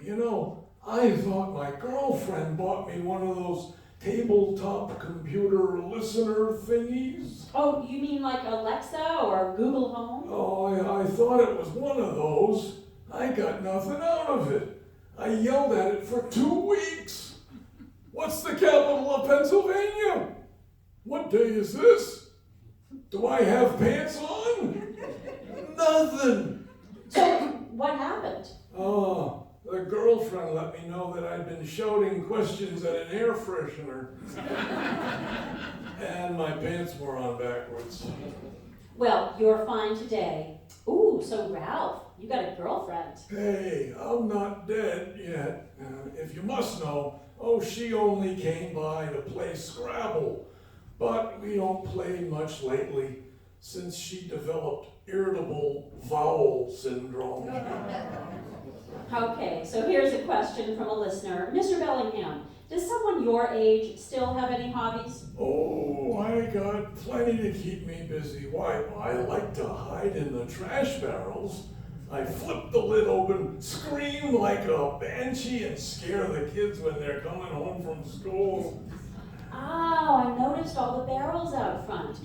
You know, I thought my girlfriend bought me one of those tabletop computer listener thingies. Oh, you mean like Alexa or Google Home? Oh, I thought it was one of those. I got nothing out of it. I yelled at it for 2 weeks. What's the capital of Pennsylvania? What day is this? Do I have pants on? Nothing. So, what happened? Oh, the girlfriend let me know that I'd been shouting questions at an air freshener. And my pants were on backwards. Well, you're fine today. Ooh, so Ralph, you got a girlfriend. Hey, I'm not dead yet. If you must know, she only came by to play Scrabble. But we don't play much lately since she developed irritable bowel syndrome. Okay, so here's a question from a listener. Mr. Bellingham, does someone your age still have any hobbies? Oh, I got plenty to keep me busy. Why, I like to hide in the trash barrels. I flip the lid open, scream like a banshee, and scare the kids when they're coming home from school. Oh, I noticed all the barrels out front.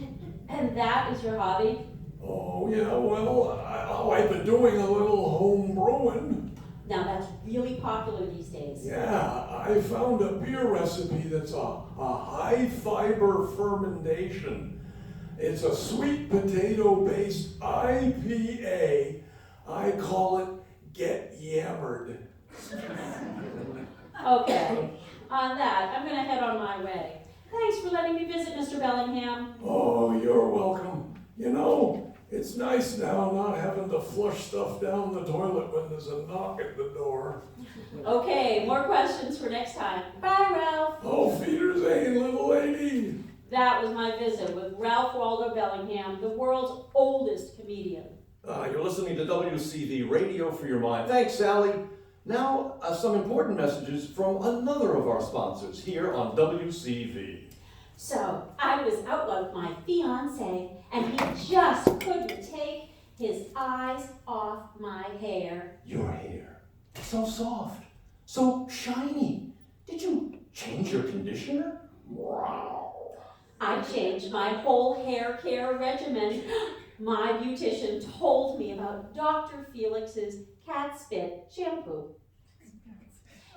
And that is your hobby? Oh, yeah, well, I've been doing a little home brewing. Now that's really popular these days. Yeah, I found a beer recipe that's a high fiber fermentation. It's a sweet potato based IPA. I call it Get Yammered. Okay, on that, I'm gonna head on my way. Thanks for letting me visit, Mr. Bellingham. Oh, you're welcome. You know, it's nice now not having to flush stuff down the toilet when there's a knock at the door. Okay, more questions for next time. Bye, Ralph. Oh, Wiedersehen, little lady. That was my visit with Ralph Waldo Bellingham, the world's oldest comedian. You're listening to WCV Radio for Your Mind. Thanks, Sally. Now, some important messages from another of our sponsors here on WCV. So, I was out with my fiancé, and he just couldn't take his eyes off my hair. Your hair, so soft, so shiny. Did you change your conditioner? Wow. I changed my whole hair care regimen. My beautician told me about Dr. Felix's cat spit shampoo.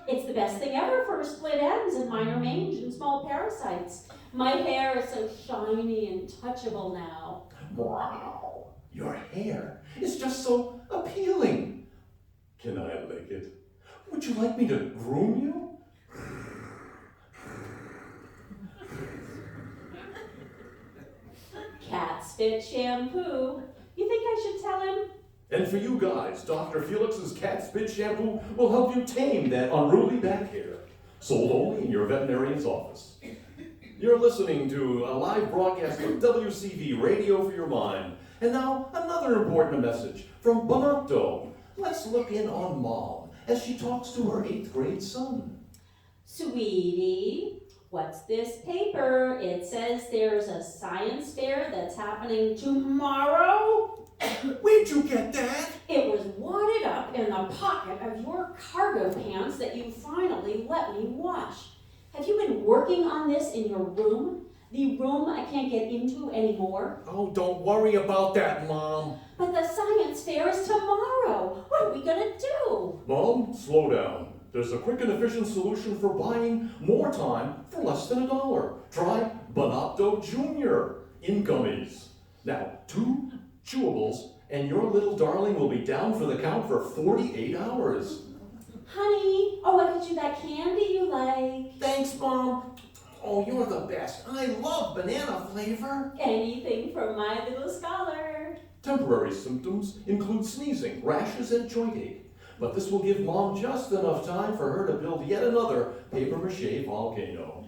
It's the best thing ever for split ends and minor mange and small parasites. My hair is so shiny and touchable now. Wow. Your hair is just so appealing. Can I lick it? Would you like me to groom you? Cat spit shampoo. You think I should tell him? And for you guys, Dr. Felix's Cat Spit Shampoo will help you tame that unruly back hair. Sold only in your veterinarian's office. You're listening to a live broadcast of WCV Radio for Your Mind. And now, another important message from Bonotto. Let's look in on Mom as she talks to her 8th grade son. Sweetie, what's this paper? It says there's a science fair that's happening tomorrow. Where'd you get that? It was wadded up in the pocket of your cargo pants that you finally let me wash. Have you been working on this in your room? The room I can't get into anymore? Oh, don't worry about that, Mom. But the science fair is tomorrow. What are we gonna do? Mom, slow down. there's a quick and efficient solution for buying more time for less than $1. Try Bonopto Jr. in gummies. Now, 2 chewables and your little darling will be down for the count for 48 hours. Honey, oh, I got you that candy you like. Thanks, Mom. Oh, you're the best. I love banana flavor. Anything from my little scholar. Temporary symptoms include sneezing, rashes, and joint ache. But this will give Mom just enough time for her to build yet another papier-mâché volcano.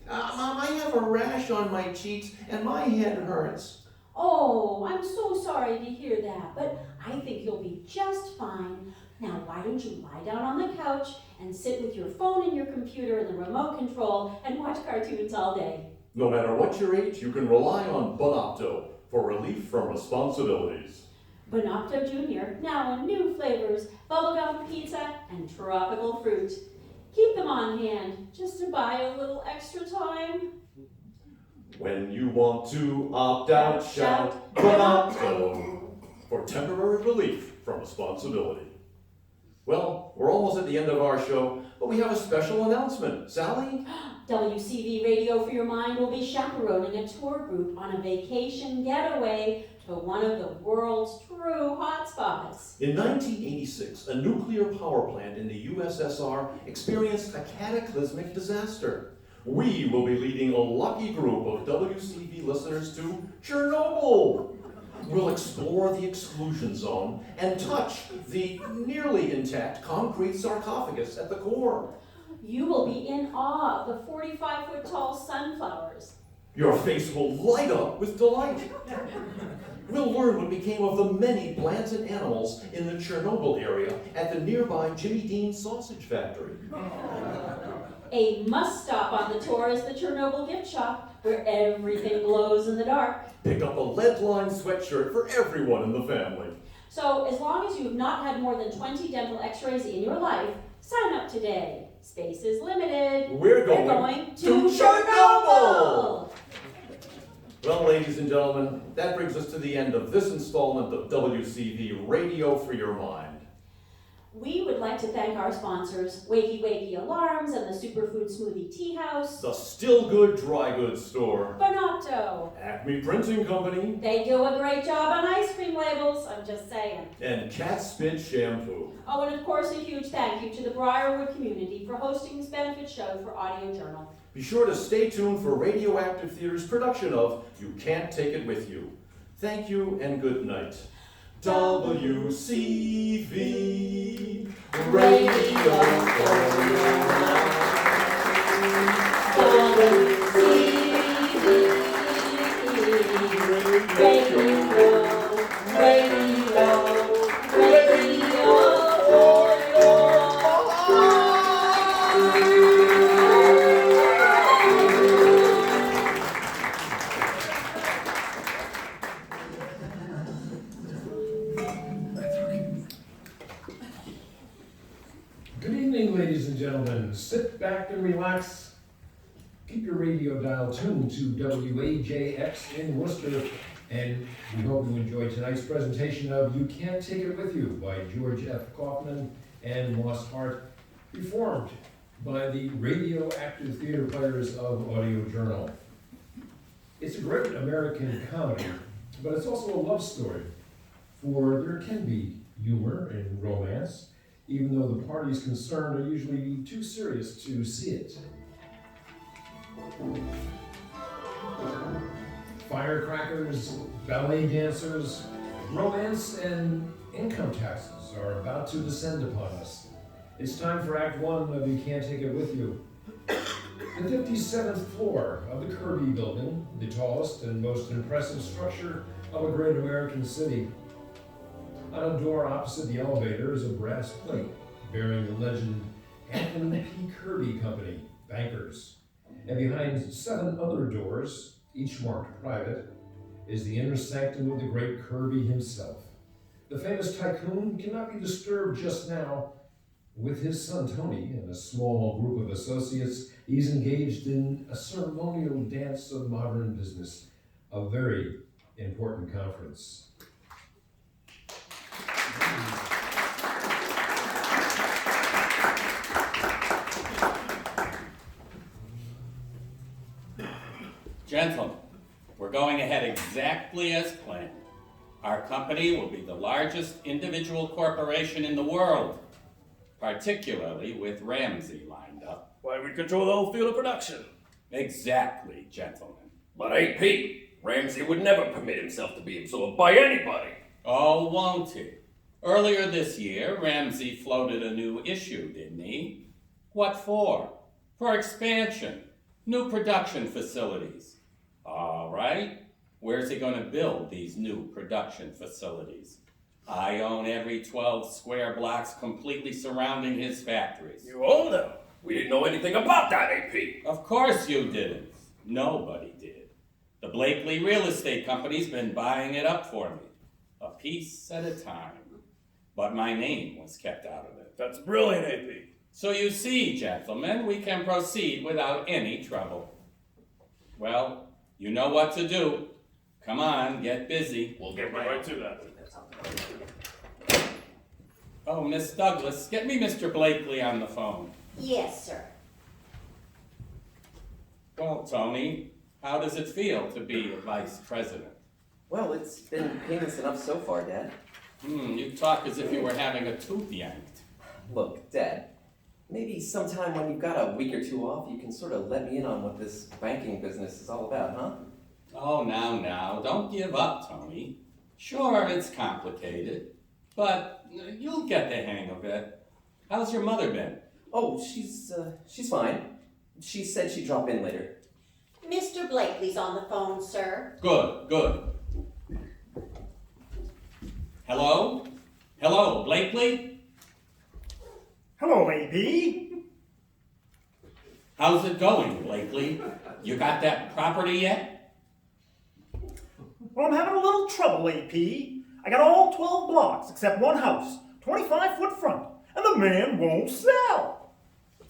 Mom, I have a rash on my cheeks and my head hurts. Oh, I'm so sorry to hear that, but I think you'll be just fine. Now, why don't you lie down on the couch and sit with your phone and your computer and the remote control and watch cartoons all day? No matter what your age, you can rely on Bonopto for relief from responsibilities. Bonopto Jr., now in new flavors, bubblegum, pizza, and tropical fruit. Keep them on hand, just to buy a little extra time. When you want to opt out, shout Bonopto for temporary relief from responsibility. Well, we're almost at the end of our show, but we have a special announcement. Sally? WCV Radio for Your Mind will be chaperoning a tour group on a vacation getaway to one of the world's true hotspots. In 1986, a nuclear power plant in the USSR experienced a cataclysmic disaster. We will be leading a lucky group of WCV listeners to Chernobyl. We'll explore the exclusion zone and touch the nearly intact concrete sarcophagus at the core. You will be in awe of the 45-foot tall sunflowers. Your face will light up with delight. We'll learn what became of the many plants and animals in the Chernobyl area at the nearby Jimmy Dean sausage factory. A must-stop on the tour is the Chernobyl gift shop, where everything glows in the dark. Pick up a lead-lined sweatshirt for everyone in the family. So, as long as you have not had more than 20 dental x-rays in your life, sign up today. Space is limited. We're going to Chernobyl! Well, ladies and gentlemen, that brings us to the end of this installment of WCV Radio for Your Mind. We would like to thank our sponsors, Wakey Wakey Alarms and the Superfood Smoothie Tea House, The Still Good Dry Goods Store, Bonopto. Acme Printing Company, They do a great job on ice cream labels, I'm just saying. and Cat Spit Shampoo. Oh, and of course, a huge thank you to the Briarwood community for hosting this benefit show for Audio Journal. Be sure to stay tuned for Radioactive Theater's production of You Can't Take It With You. Thank you and good night. WCV Radio for Your Good evening, ladies and gentlemen. Sit back and relax. Keep your radio dial tuned to WAJX in Worcester, and we hope you enjoy tonight's presentation of You Can't Take It With You by George F. Kaufman and Moss Hart, performed by the Radioactive Theater Players of Audio Journal. It's a great American comedy, but it's also a love story, for there can be humor and romance, even though the parties concerned are usually too serious to see it. Firecrackers, ballet dancers, romance, and income taxes are about to descend upon us. It's time for Act 1 of You Can't Take It With You. The 57th floor of the Kirby building, the tallest and most impressive structure of a great American city. On a door opposite the elevator is a brass plate bearing the legend Anthony P. Kirby Company, Bankers. And behind 7 other doors, each marked private, is the inner sanctum of the great Kirby himself. The famous tycoon cannot be disturbed just now. With his son Tony and a small group of associates, he's engaged in a ceremonial dance of modern business, a very important conference. Gentlemen, we're going ahead exactly as planned. Our company will be the largest individual corporation in the world, particularly with Ramsey lined up. Why, we control the whole field of production. Exactly, gentlemen. But AP, Ramsey would never permit himself to be absorbed by anybody. Oh, won't he? Earlier this year, Ramsey floated a new issue, didn't he? What for? For expansion. New production facilities. All right. Where's he going to build these new production facilities? I own every 12 square blocks completely surrounding his factories. You own them? We didn't know anything about that, AP. Of course you didn't. Nobody did. The Blakely Real Estate Company's been buying it up for me, a piece at a time. But my name was kept out of it. That's brilliant, AP. So you see, gentlemen, we can proceed without any trouble. Well, you know what to do. Come on, get busy. We'll get right to that. Oh, Miss Douglas, get me Mr. Blakely on the phone. Yes, sir. Well, Tony, how does it feel to be a vice president? Well, it's been painless enough so far, Dad. You talk as if you were having a tooth yanked. Look, Dad, maybe sometime when you've got a week or two off, you can sort of let me in on what this banking business is all about, huh? Oh, now, don't give up, Tony. Sure, it's complicated, but you'll get the hang of it. How's your mother been? Oh, she's fine. She said she'd drop in later. Mr. Blakely's on the phone, sir. Good. Hello? Hello, Blakely? Hello, AP. How's it going, Blakely? You got that property yet? Well, I'm having a little trouble, AP. I got all 12 blocks except one house, 25-foot front, and the man won't sell.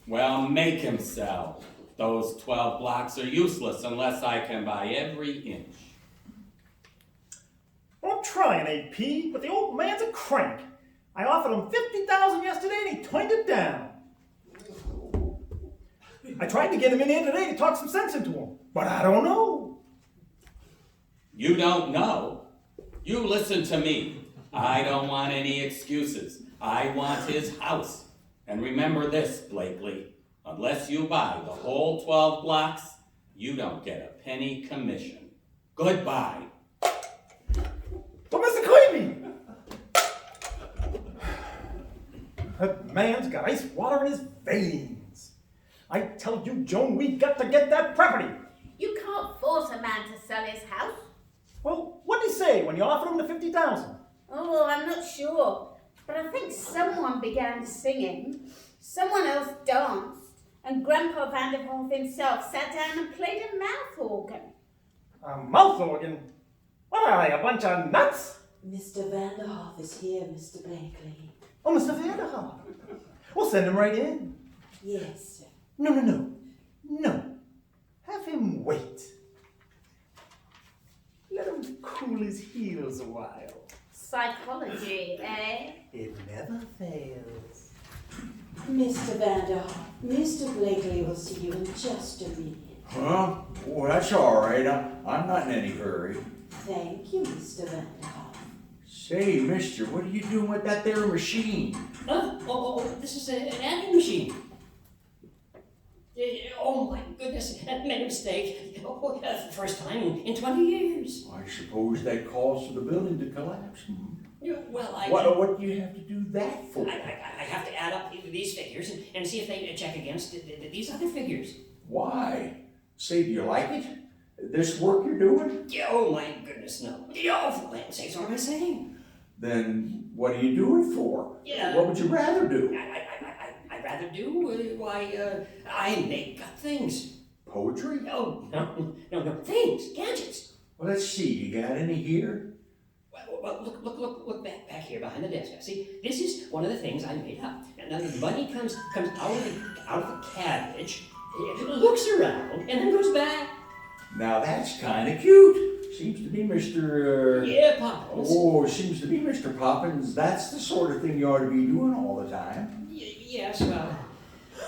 Well, make him sell. Those 12 blocks are useless unless I can buy every inch. Well, I'm trying, AP, but the old man's a crank. I offered him $50,000 yesterday and he turned it down. I tried to get him in here today to talk some sense into him, but I don't know. You don't know? You listen to me. I don't want any excuses. I want his house. And remember this, Blakely. Unless you buy the whole 12 blocks, you don't get a penny commission. Goodbye. But Mr. Kirby! That man's got ice water in his veins. I tell you, Joan, we got to get that property. You can't force a man to sell his house. Well, what did he say when you offered him the $50,000? Oh, well, I'm not sure. But I think someone began singing, someone else danced, and Grandpa Vanderhoff himself sat down and played a mouth organ. A mouth organ? What are they, a bunch of nuts? Mr. Vanderhoff is here, Mr. Blakely. Oh, Mr. Vanderhoff. We'll send him right in. Yes, sir. No. Have him wait. Let him cool his heels a while. Psychology, eh? It never fails. Mr. Vanderhoff, Mr. Blakely will see you in just a minute. Huh? Oh, that's all right. I'm not in any hurry. Thank you, Mr. Vanderhoff. Say, mister, what are you doing with that there machine? This is an adding machine. Oh my goodness, I made a mistake. Oh, that's the first time in 20 years. I suppose that caused for the building to collapse. Yeah, well, What do you have to do that for? I have to add up these figures and see if they check against these other figures. Why? Say, do you like it? This work you're doing? Yeah, oh my goodness, no. Oh, for land's sakes, what am I saying? Then what do you do it for? Yeah. What would you rather do? I'd rather do, I make up things. Poetry? No, things, gadgets. Well, let's see, you got any here? Well, look back here behind the desk. See, this is one of the things I made up. Now the bunny comes out of the cabbage, it looks around, and then goes back. Now that's kind of cute. Seems to be Mr. Yeah, Poppins. Oh, seems to be Mr. Poppins. That's the sort of thing you ought to be doing all the time. Yes, well,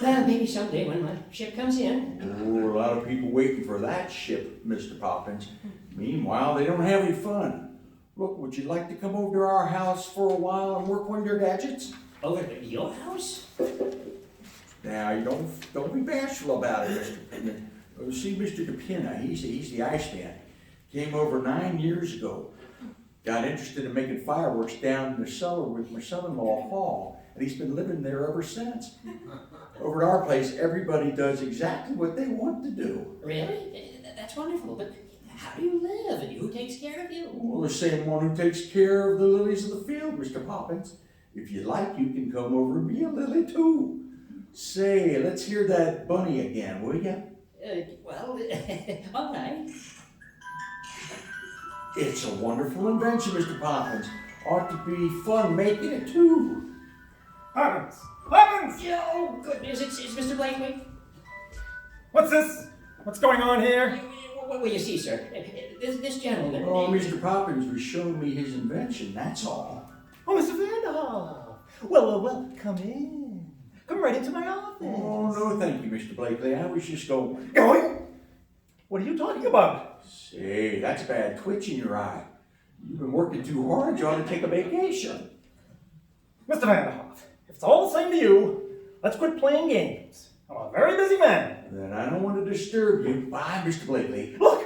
Well, maybe someday when my ship comes in. Oh, a lot of people waiting for that ship, Mr. Poppins. Meanwhile, they don't have any fun. Look, would you like to come over to our house for a while and work on your gadgets? Over to your house? Now, you don't be bashful about it, Mr. Pittman. See, Mr. DePina, he's the Iceman. Came over 9 years ago. Got interested in making fireworks down in the cellar with my son-in-law, Paul, and he's been living there ever since. Over at our place, everybody does exactly what they want to do. Really? That's wonderful, but how do you live and who takes care of you? Well, the same one who takes care of the lilies of the field, Mr. Poppins. If you like, you can come over and be a lily too. Say, let's hear that bunny again, will ya? Well, all right. It's a wonderful invention, Mr. Poppins. Ought to be fun making it too. Poppins! Poppins! Oh, goodness, it's Mr. Blakely. What's this? What's going on here? Well, you see, sir, this gentleman... Oh, Mr. Poppins was showing me his invention, that's all. Oh, Mr. Vanderhoff. Well, come in. Come right into my office. Oh, no, thank you, Mr. Blakely. I was just going... Going? What are you talking about? Say, that's a bad twitch in your eye. You've been working too hard. You ought to take a vacation. Mr. Vanderhoff, if it's all the same to you, let's quit playing games. I'm a very busy man. Then I don't want to disturb you. Bye, Mr. Blakely. Look.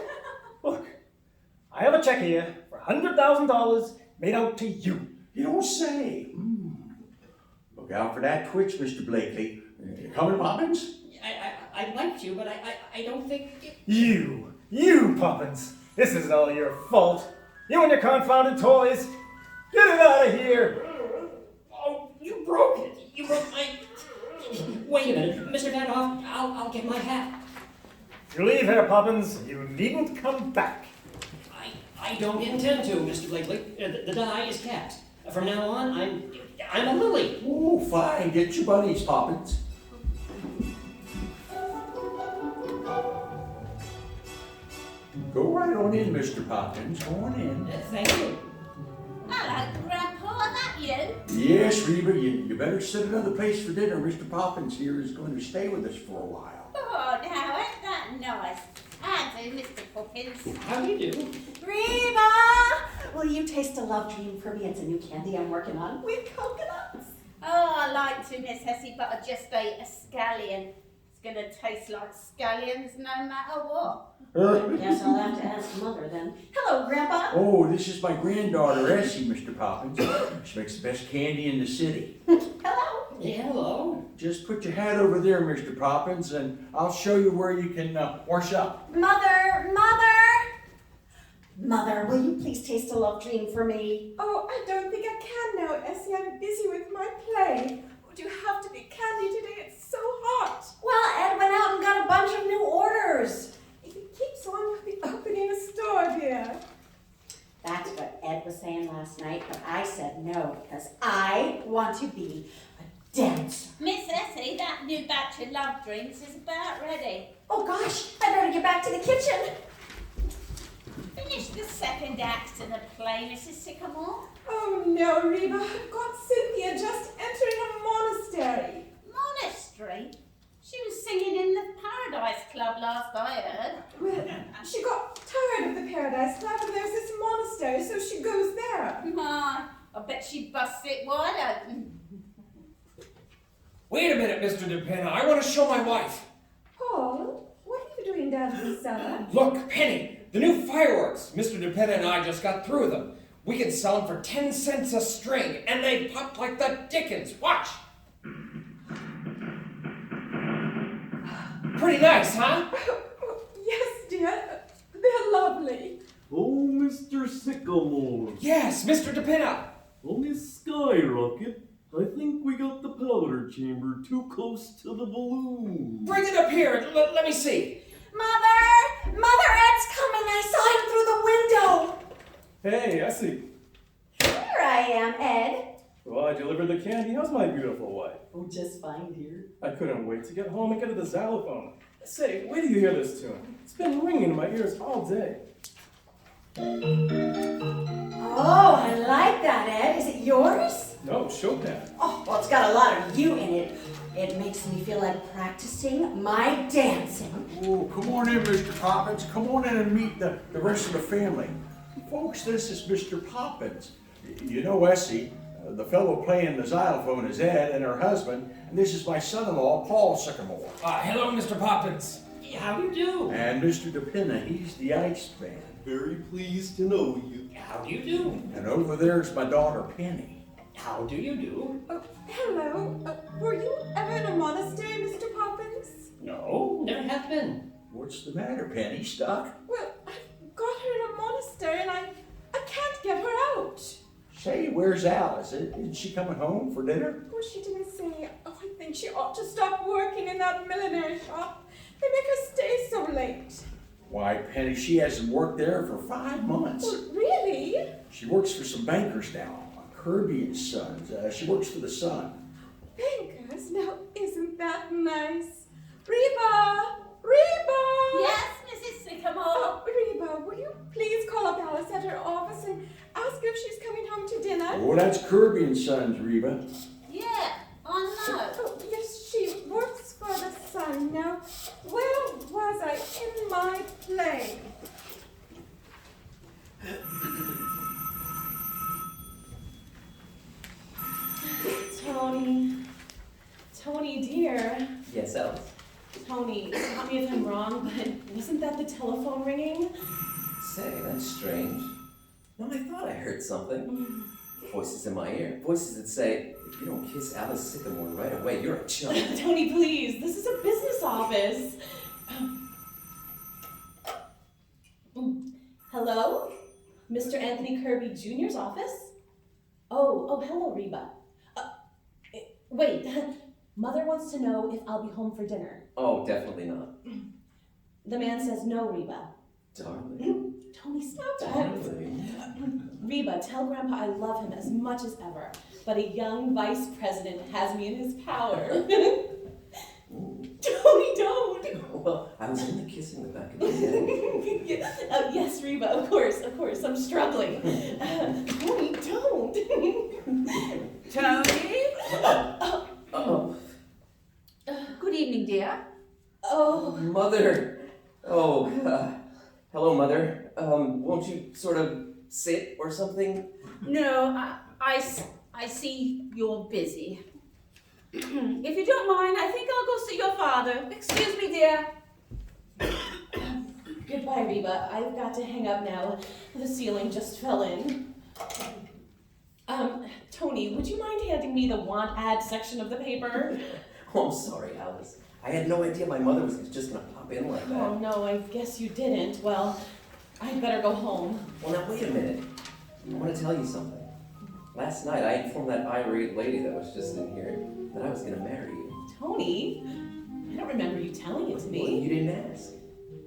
I have a check here for $100,000 made out to you. You don't say. Look out for that twitch, Mr. Blakely. Coming, Poppins? I'd like to, but I don't think... You, Poppins. This is all your fault. You and your confounded toys. Get it out of here. Oh, you broke it. You broke my... Wait a minute, Mr. Vanderhoff, I'll get my hat. If you leave here, Poppins, you needn't come back. I don't intend to, Mr. Blakely. The die is cast. From now on, I'm a lily. Oh, fine. Get your bunnies, Poppins. Go right on in, Mr. Poppins. Go on in. Thank you. Hello, Grandpa, that you? Yes, Rheba, you better set another place for dinner. Mr. Poppins here is going to stay with us for a while. Oh, now, ain't that nice? I do, Mr. Poppins. How do you do? Rheba! Will you taste a love dream for me? It's a new candy I'm working on with coconuts. Oh, I like to, Miss Essie, but I just ate a scallion. It's gonna taste like scallions no matter what. Guess I'll have to ask Mother then. Hello, Grandpa. Oh, this is my granddaughter, Essie, Mr. Poppins. She makes the best candy in the city. Hello. Yeah, hello. Just put your hat over there, Mr. Poppins, and I'll show you where you can wash up. Mother! Mother, will you please taste a love dream for me? Oh, I don't think I can now, Essie. I'm busy with my play. Would you have to be candy today? It's so hot. Well, Ed went out and got a bunch of new orders. He keeps on opening a store, dear. That's what Ed was saying last night, but I said no because I want to be a dancer. Miss Essie, that new batch of love drinks is about ready. Oh gosh, I better get back to the kitchen. Finish the second act of the play, Mrs. Sycamore. Oh no, Rheba, I've got Cynthia just entering a monastery. Monastery? She was singing in the Paradise Club last I heard. Well, she got tired of the Paradise Club and there's this monastery, so she goes there. I bet she busts it wide open. Wait a minute, Mr. DePena. I want to show my wife. Paul, what are you doing down in the cellar? Look, Penny, the new fireworks. Mr. DePena and I just got through them. We can sell them for 10 cents a string, and they pop like the dickens. Watch. Pretty nice, huh? Yes, dear. They're lovely. Oh, Mr. Sycamore. Yes, Mr. DePena. Oh, Miss Skyrocket. I think we got the powder chamber too close to the balloon. Bring it up here. Let me see. Mother! Mother, Ed's coming. I saw him through the window. Hey, Essie. Here I am, Ed. Well, I delivered the candy. How's my beautiful wife? Oh, just fine, dear. I couldn't wait to get home and get to the xylophone. Say, wait till you hear this tune. It's been ringing in my ears all day. Oh, I like that, Ed. Is it yours? No, Chopin. Oh, well, it's got a lot of you in it. It makes me feel like practicing my dancing. Oh, come on in, Mr. Poppins. Come on in and meet the rest of the family. Folks, this is Mr. Poppins. You know Essie, the fellow playing the xylophone is Ed, and her husband, and this is my son-in-law, Paul Sycamore. Hello, Mr. Poppins. How do you do? And Mr. DePinna, he's the ice man. Very pleased to know you. How do you do? And over there's my daughter, Penny. How do you do? Hello. Were you ever in a monastery, Mr. Poppins? No, never have been. What's the matter, Penny? Stuck? Well, I've got her in a monastery and I can't get her out. Say, where's Alice? Is she coming home for dinner? Well, she didn't say. Oh, I think she ought to stop working in that millinery shop. They make her stay so late. Why, Penny, she hasn't worked there for 5 months. Well, really? She works for some bankers now. Kirby and Sons. She works for the Sun. Bankers? Now, isn't that nice? Rheba! Rheba! Yes, Mrs. Sycamore? Oh, Rheba, will you please call up Alice at her office and ask her if she's coming home to dinner? Oh, that's Kirby and Sons, Rheba. Yeah, no. Oh, yes, she works for the Sun. Now, where was I in my play? Tony dear. Yes, Alice? Tony, tell me if I'm wrong, but wasn't that the telephone ringing? Say, that's strange. No, I thought I heard something. Voices in my ear. Voices that say, if you don't kiss Alice Sycamore right away, you're a chump. Tony, please, this is a business office. Hello? Mr. Anthony Kirby Jr.'s office? Oh, hello, Rheba. Wait, Mother wants to know if I'll be home for dinner. Oh, definitely not. The man says no, Rheba. Darling. Tony, stop that. Darling. Rheba, tell Grandpa I love him as much as ever, but a young vice president has me in his power. Tony, don't! Well, I was only kissing the back of the head. Yes, Rheba, of course, I'm struggling. Tony, don't! Tony? Oh. Good evening, dear. Oh. Mother. Oh, hello, Mother. Won't you sort of sit or something? No, I see you're busy. If you don't mind, I think I'll go see your father. Excuse me, dear. Goodbye, Rheba. I've got to hang up now. The ceiling just fell in. Tony, would you mind handing me the want ad section of the paper? Oh, I'm sorry, Alice. I had no idea my mother was just gonna pop in like that. Oh, no, I guess you didn't. Well, I'd better go home. Well, now, wait a minute. I want to tell you something. Last night, I informed that irate lady that was just in here that I was gonna marry you. Tony? I don't remember you telling it to me. Well, you didn't ask.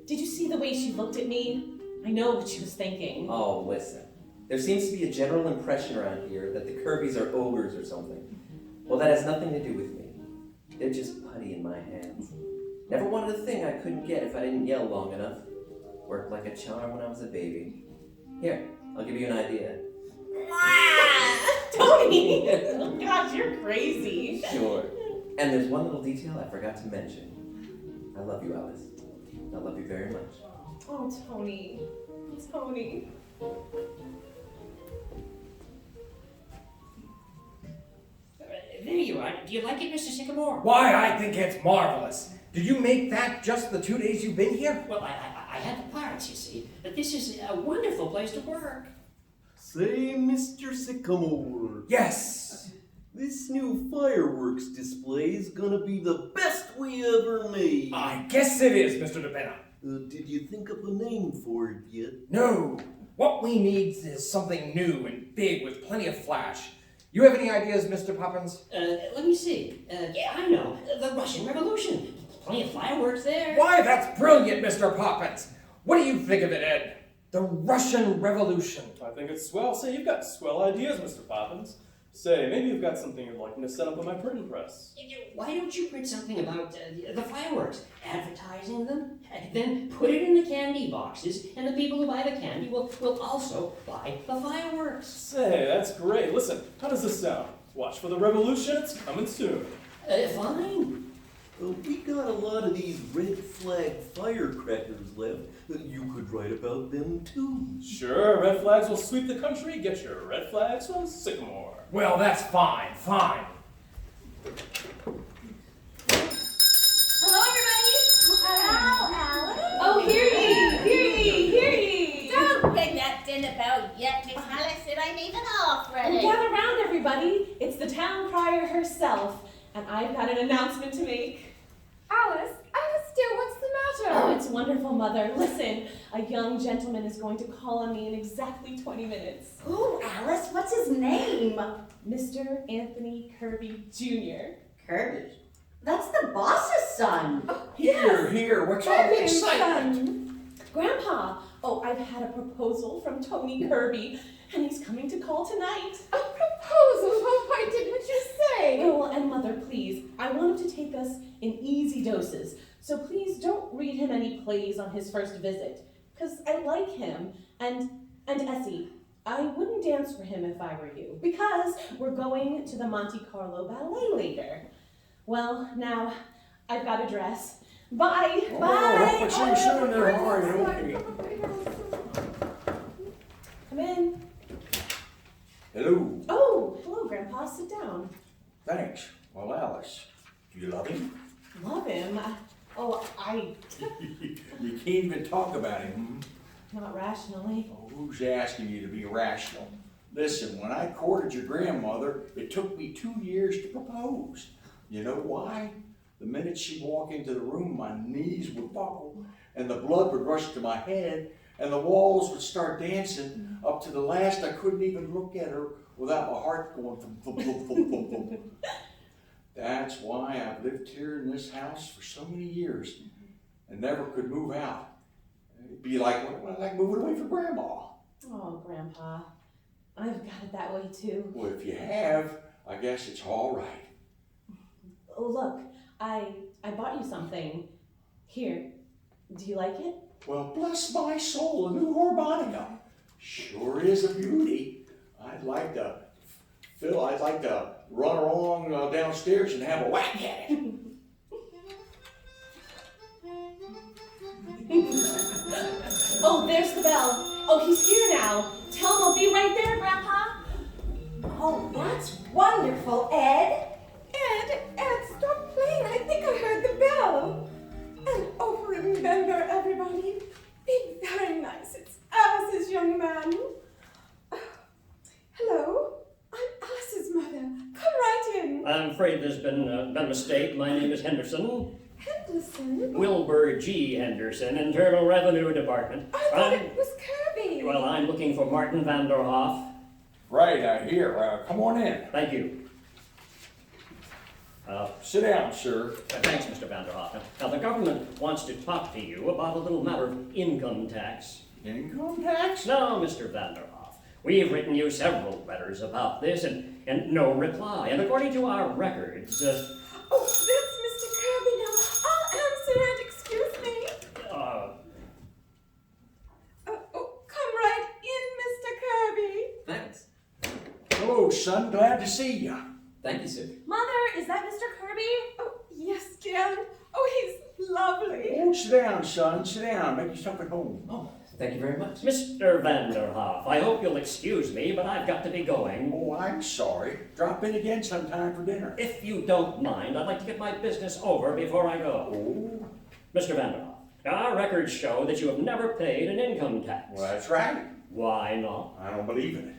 Did you see the way she looked at me? I know what she was thinking. Oh, listen. There seems to be a general impression around here that the Kirbys are ogres or something. Well, that has nothing to do with me. They're just putty in my hands. Never wanted a thing I couldn't get if I didn't yell long enough. Worked like a charm when I was a baby. Here, I'll give you an idea. Tony! Oh, gosh, you're crazy. Sure. And there's one little detail I forgot to mention. I love you, Alice. I love you very much. Oh, Tony. Tony. There you are. Do you like it, Mr. Sycamore? Why, I think it's marvelous. Did you make that just the 2 days you've been here? Well, I had the parts, you see. But this is a wonderful place to work. Say, Mr. Sycamore. Yes. This new fireworks display is gonna be the best we ever made. I guess it is, Mr. DePinna. Did you think of a name for it yet? No. What we need is something new and big with plenty of flash. You have any ideas, Mr. Poppins? Let me see. Yeah, I know. The Russian Revolution. Plenty of fireworks there. Why, that's brilliant, Mr. Poppins. What do you think of it, Ed? The Russian Revolution. I think it's swell. Say, you've got swell ideas, Mr. Poppins. Say, maybe you've got something you'd like me to set up in my printing press. Why don't you print something about the fireworks, advertising them, and then put it in the candy boxes, and the people who buy the candy will also buy the fireworks. Say, that's great. Listen, how does this sound? Watch for the revolution. It's coming soon. Fine. We got a lot of these red flag firecrackers left. You could write about them too. Sure, red flags will sweep the country. Get your red flags from Sycamore. Well, that's fine, fine. Hello, everybody. Hello, Alice. Oh, hear ye. Don't ring that dinner bell yet, Miss Alice. It ain't even half ready. And gather round, everybody. It's the town crier herself, and I've got an announcement to make. Alice, dear, what's the matter? Oh, it's wonderful, Mother. Listen, a young gentleman is going to call on me in exactly 20 minutes. Who, Alice? What's his name? Mr. Anthony Kirby, Jr. Kirby? That's the boss's son. Here, what's all the excitement? Grandpa, I've had a proposal from Tony Kirby, and he's coming to call tonight. A proposal? Oh, why didn't you say? Oh, and Mother, please, I want him to take us in easy doses, so please don't read him any plays on his first visit, because I like him, and Essie, I wouldn't dance for him if I were you, because we're going to the Monte Carlo Ballet later. Well, now, I've got a dress. Bye! Oh, Bye! hope I see you soon there, Hart. Okay. Come in. Hello. Oh, hello, Grandpa. Sit down. Thanks. Well, Alice, do you love him? Love him? I... You can't even talk about him. Not rationally. Oh, who's asking you to be rational? Listen, when I courted your grandmother, it took me 2 years to propose. You know why? The minute she'd walk into the room, my knees would buckle, and the blood would rush to my head, and the walls would start dancing. Up to the last, I couldn't even look at her without my heart going thump, thump, thump, thump, thump, thump. That's why I've lived here in this house for so many years and never could move out. It'd be like moving away from Grandma. Oh, Grandpa. I've got it that way, too. Well, if you have, I guess it's all right. Oh, look, I bought you something. Here, do you like it? Well, bless my soul, a new harmonica. Sure is a beauty. I'd like to run along downstairs and have a whack at it. Oh, there's the bell. Oh, he's here now. Tell him I'll be right there, Grandpa. Oh, that's wonderful, Ed. Ed, stop playing. I think I heard the bell. And remember, everybody, be very nice. It's Alice's young man. Hello, I'm Alice's mother. Come right in. I'm afraid there's been a mistake. My name is Henderson. Henderson? Wilbur G. Henderson, Internal Revenue Department. I thought it was Kirby. Well, I'm looking for Martin Vanderhoff. Right, I hear. Come on in. Thank you. Sit down, sir. Thanks, Mr. Vanderhoff. Now, the government wants to talk to you about a little matter of income tax. Income tax? No, Mr. Vanderhoff. We've written you several letters about this and no reply. And according to our records... Oh, that's Mr. Kirby now. I'll answer it. Excuse me. Come right in, Mr. Kirby. Thanks. Hello, son. Glad to see you. Thank you, sir. Mother, is that Mr. Kirby? Oh, yes, dear. Oh, he's lovely. Oh, sit down, son. Sit down. Make yourself at home. Oh, thank you very much. Mr. Vanderhoff, I hope you'll excuse me, but I've got to be going. Oh, I'm sorry. Drop in again sometime for dinner. If you don't mind, I'd like to get my business over before I go. Oh. Mr. Vanderhoff, our records show that you have never paid an income tax. Well, that's right. Why not? I don't believe in it.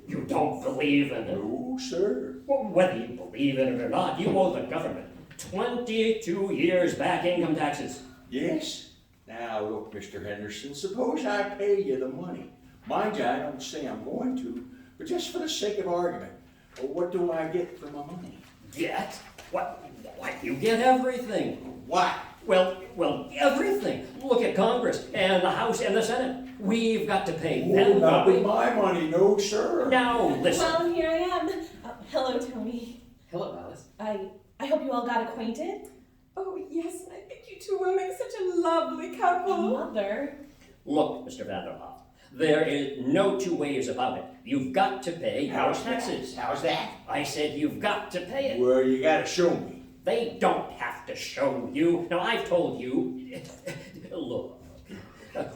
You don't believe in it? No, sir. Well, whether you believe in it or not, you owe the government 22 years back income taxes. Yes. Now, look, Mr. Henderson, suppose I pay you the money. Mind you, I don't say I'm going to, but just for the sake of argument, what do I get for my money? Get? What? You get everything. What? Well, everything. Look at Congress and the House and the Senate. We've got to pay them. Not with my money, no, sir. Now, listen. Well, here I am. Hello, Tony. Hello, Alice. I hope you all got acquainted. Oh, yes, and I think you two will make such a lovely couple. Mother. Look, Mr. Vanderhoff, There is no two ways about it. You've got to pay your taxes. How's that? I said you've got to pay it. Well, you gotta show me. They don't have to show you. Now, I've told you. Look,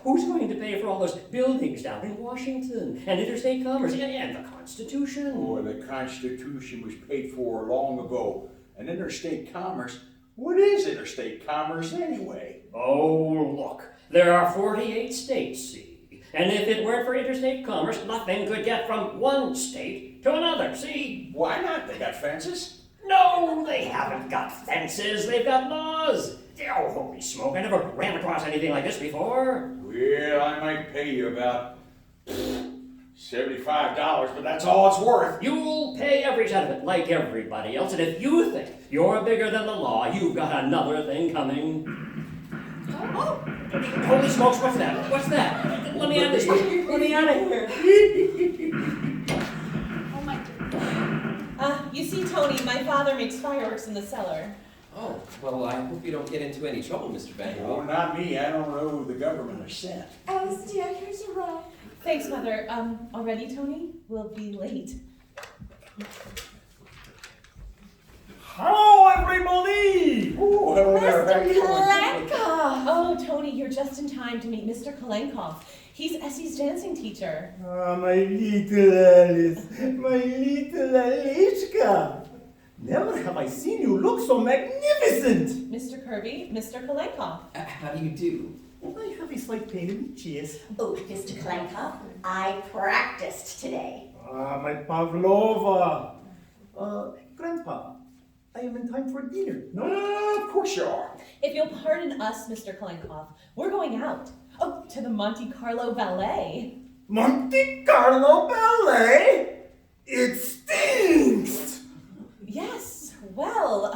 who's going to pay for all those buildings down in Washington and interstate commerce and the Constitution? Well, the Constitution was paid for long ago. And interstate commerce, what is interstate commerce anyway? Oh, look, there are 48 states, see? And if it weren't for interstate commerce, nothing could get from one state to another, see? Why not? They got fences? No, they haven't got fences, they've got laws. Oh, holy smoke, I never ran across anything like this before. Well, I might pay you about $75, but that's all it's worth. You'll pay every cent of it, like everybody else, and if you think you're bigger than the law, you've got another thing coming. Oh, holy smokes, what's that? What's that? Let me out of this. Let me out of here. Oh my You see, Tony, my father makes fireworks in the cellar. Oh, well, I hope you don't get into any trouble, Mr. Vanderbilt. Oh, not me. I don't know who the government has sent. Alice, dear, here's your ride. Thanks, Mother. Already, Tony? We'll be late. Hello, everybody! Oh, hello there. How you doing? Kolenkhov! Oh, Tony, you're just in time to meet Mr. Kolenkhov. He's Essie's dancing teacher. Ah, my little Alice, my little Alishka. Never have I seen you look so magnificent. Mr. Kirby, Mr. Kolenkhov. How do you do? I have a slight pain in the chest. Oh, Mr. Kolenkhov, I practiced today. Ah, my Pavlova. Grandpa, I am in time for dinner, no? Of course you are. If you'll pardon us, Mr. Kolenkhov, we're going out. Oh, to the Monte Carlo Ballet. Monte Carlo Ballet? It stinks! Yes, well,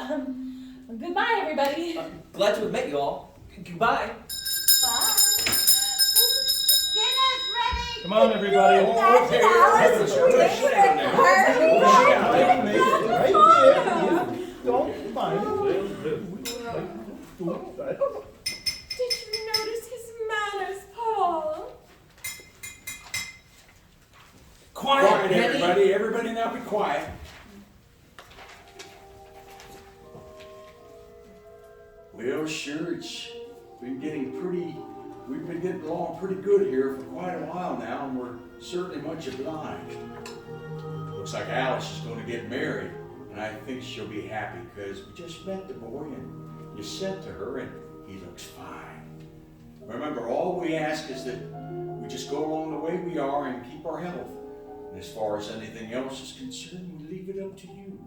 goodbye, everybody. Glad to have met you all. Goodbye. Bye. Dinner's ready. Come on, everybody. Okay. Don't mind. Did you notice his manners, Paul? Quiet, everybody. Everybody now be quiet. Well, sure, we've been getting along pretty good here for quite a while now, and we're certainly much obliged. Looks like Alice is going to get married, and I think she'll be happy because we just met the boy and you sent to her, and he looks fine. Remember, all we ask is that we just go along the way we are and keep our health. And as far as anything else is concerned, we leave it up to you.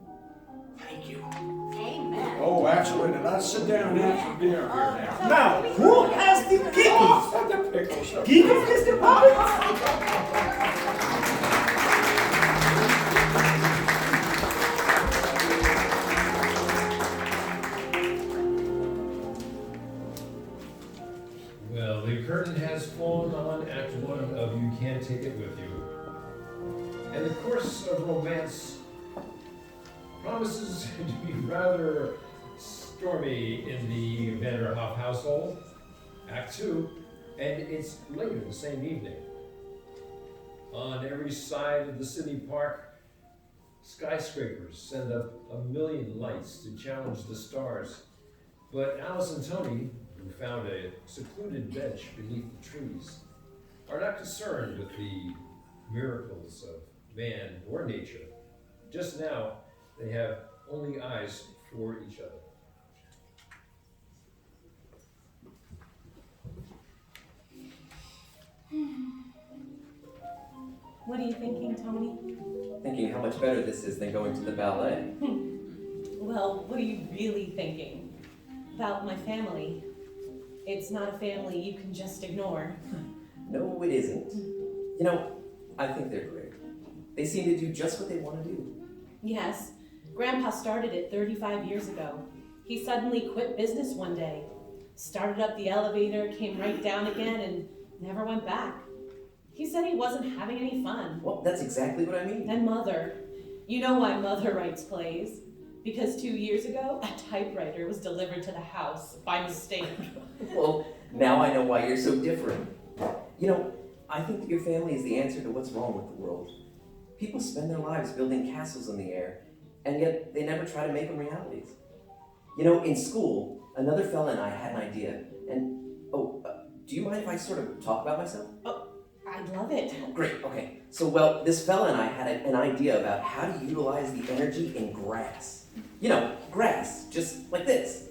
Thank you. Amen. Oh, absolutely. Let's sit down after dinner here now. Now, who has the pickles? Oh, the pickles. Pickles, Mr. Poppins? Well, the curtain has fallen on Act 1 of You Can't Take It With You. And the course of romance promises to be rather stormy in the Vanderhoff household. Act 2, and it's later the same evening. On every side of the city park, skyscrapers send up a million lights to challenge the stars. But Alice and Tony, who found a secluded bench beneath the trees, are not concerned with the miracles of man or nature. Just now, they have only eyes for each other. What are you thinking, Tony? Thinking how much better this is than going to the ballet. Well, what are you really thinking? About my family. It's not a family you can just ignore. No, it isn't. You know, I think they're great. They seem to do just what they want to do. Yes, Grandpa started it 35 years ago. He suddenly quit business one day, started up the elevator, came right down again, and never went back. He said he wasn't having any fun. Well, that's exactly what I mean. And Mother. You know why Mother writes plays? Because 2 years ago, a typewriter was delivered to the house by mistake. Well, now I know why you're so different. You know, I think that your family is the answer to what's wrong with the world. People spend their lives building castles in the air, and yet they never try to make them realities. You know, in school, another fella and I had an idea, and, do you mind if I sort of talk about myself? Oh, I'd love it. Great, okay. So, well, this fella and I had an idea about how to utilize the energy in grass. You know, grass, just like this.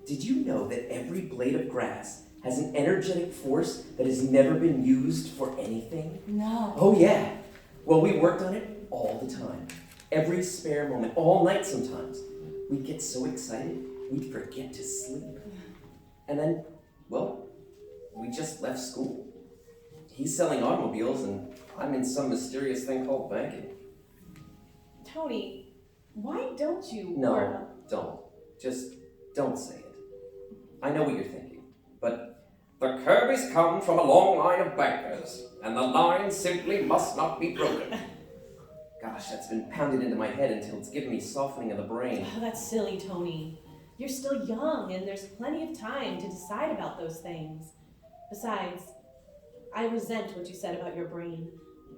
Did you know that every blade of grass has an energetic force that has never been used for anything? No. Oh, yeah. Well, we worked on it all the time. Every spare moment, all night sometimes. We'd get so excited, we'd forget to sleep. And then, well, we just left school. He's selling automobiles, and I'm in some mysterious thing called banking. Tony, why don't you No, don't. Just don't say it. I know what you're thinking, but the Kirbys come from a long line of bankers, and the line simply must not be broken. Gosh, that's been pounded into my head until it's given me softening of the brain. Oh, that's silly, Tony. You're still young, and there's plenty of time to decide about those things. Besides, I resent what you said about your brain.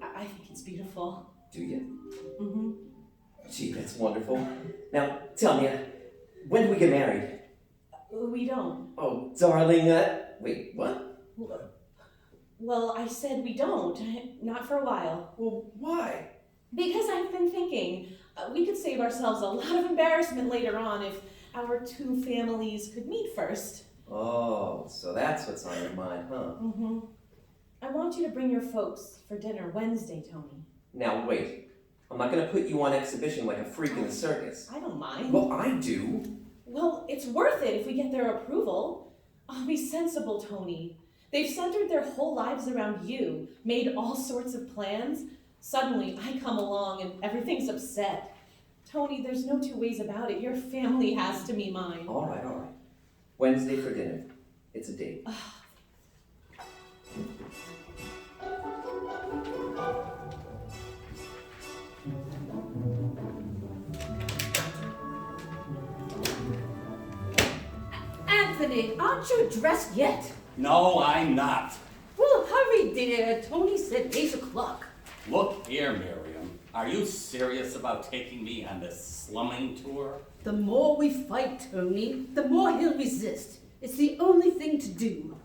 I think it's beautiful. Do you? Mm-hmm. Gee, that's wonderful. Now, tell me, when do we get married? We don't. Oh, darling, wait, what? Well, I said we don't. Not for a while. Well, why? Because I've been thinking we could save ourselves a lot of embarrassment later on if our two families could meet first. Oh, so that's what's on your mind, huh? Mm-hmm. I want you to bring your folks for dinner Wednesday, Tony. Now, wait. I'm not going to put you on exhibition like a freak in the circus. I don't mind. Well, I do. Well, it's worth it if we get their approval. Oh, be sensible, Tony. They've centered their whole lives around you, made all sorts of plans. Suddenly, I come along and everything's upset. Tony, there's no two ways about it. Your family has to be mine. All right. Wednesday for dinner. It's a date. Anthony, aren't you dressed yet? No, I'm not. Well, hurry, dear. Tony said 8 o'clock. Look here, Miriam. Are you serious about taking me on this slumming tour? The more we fight, Tony, the more he'll resist. It's the only thing to do.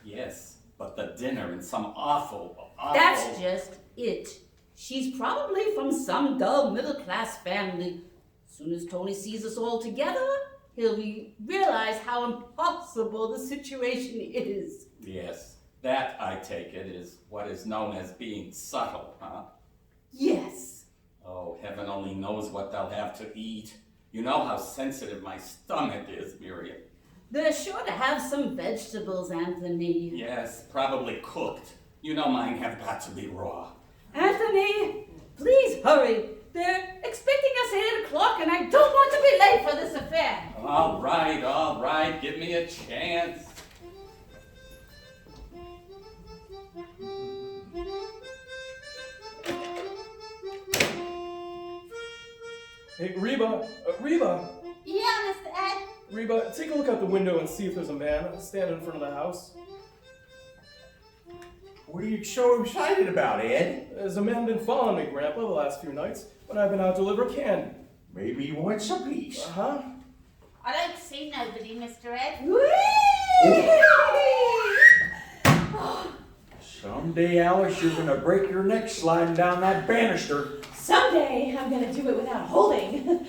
Yes, but the dinner in some awful... That's just it. She's probably from some dull middle-class family. As soon as Tony sees us all together, he'll realize how impossible the situation is. Yes, that, I take it, is what is known as being subtle, huh? Yes. Oh, heaven only knows what they'll have to eat. You know how sensitive my stomach is, Miriam. They're sure to have some vegetables, Anthony. Yes, probably cooked. You know mine have got to be raw. Anthony, please hurry. They're expecting us at 8 o'clock, and I don't want to be late for this affair. All right. Give me a chance. Hey, Rheba! Rheba! Yeah, Mr. Ed? Rheba, take a look out the window and see if there's a man standing in front of the house. What are you so excited about, Ed? There's a man been following me, Grandpa, the last few nights when I've been out delivering candy. Maybe he wants a piece. Uh-huh. I don't see nobody, Mr. Ed. Someday, Alice, you're gonna break your neck sliding down that banister. Someday I'm gonna do it without holding.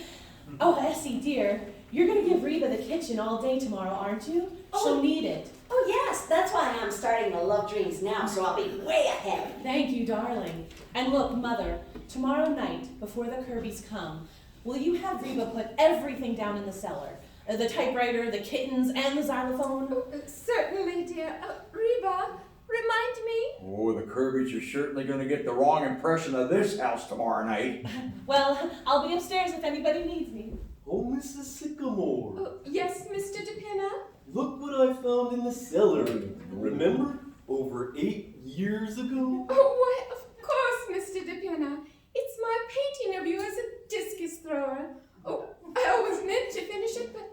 Oh, Essie, dear, you're gonna give Rheba the kitchen all day tomorrow, aren't you? She'll need it. Oh, yes, that's why I'm starting the Love Dreams now, so I'll be way ahead. Thank you, darling. And look, Mother, tomorrow night, before the Kirbys come, will you have Rheba put everything down in the cellar? The typewriter, the kittens, and the xylophone? Oh, certainly, dear. Rheba, remind me. Oh, the Kirbys are certainly gonna get the wrong impression of this house tomorrow night. Well, I'll be upstairs if anybody needs me. Oh, Mrs. Sycamore. Oh, yes, Mr. DePinna? Look what I found in the cellar. Remember? Over 8 years ago? Oh, why, of course, Mr. DePinna. It's my painting of you as a discus thrower. Oh, I always meant to finish it, but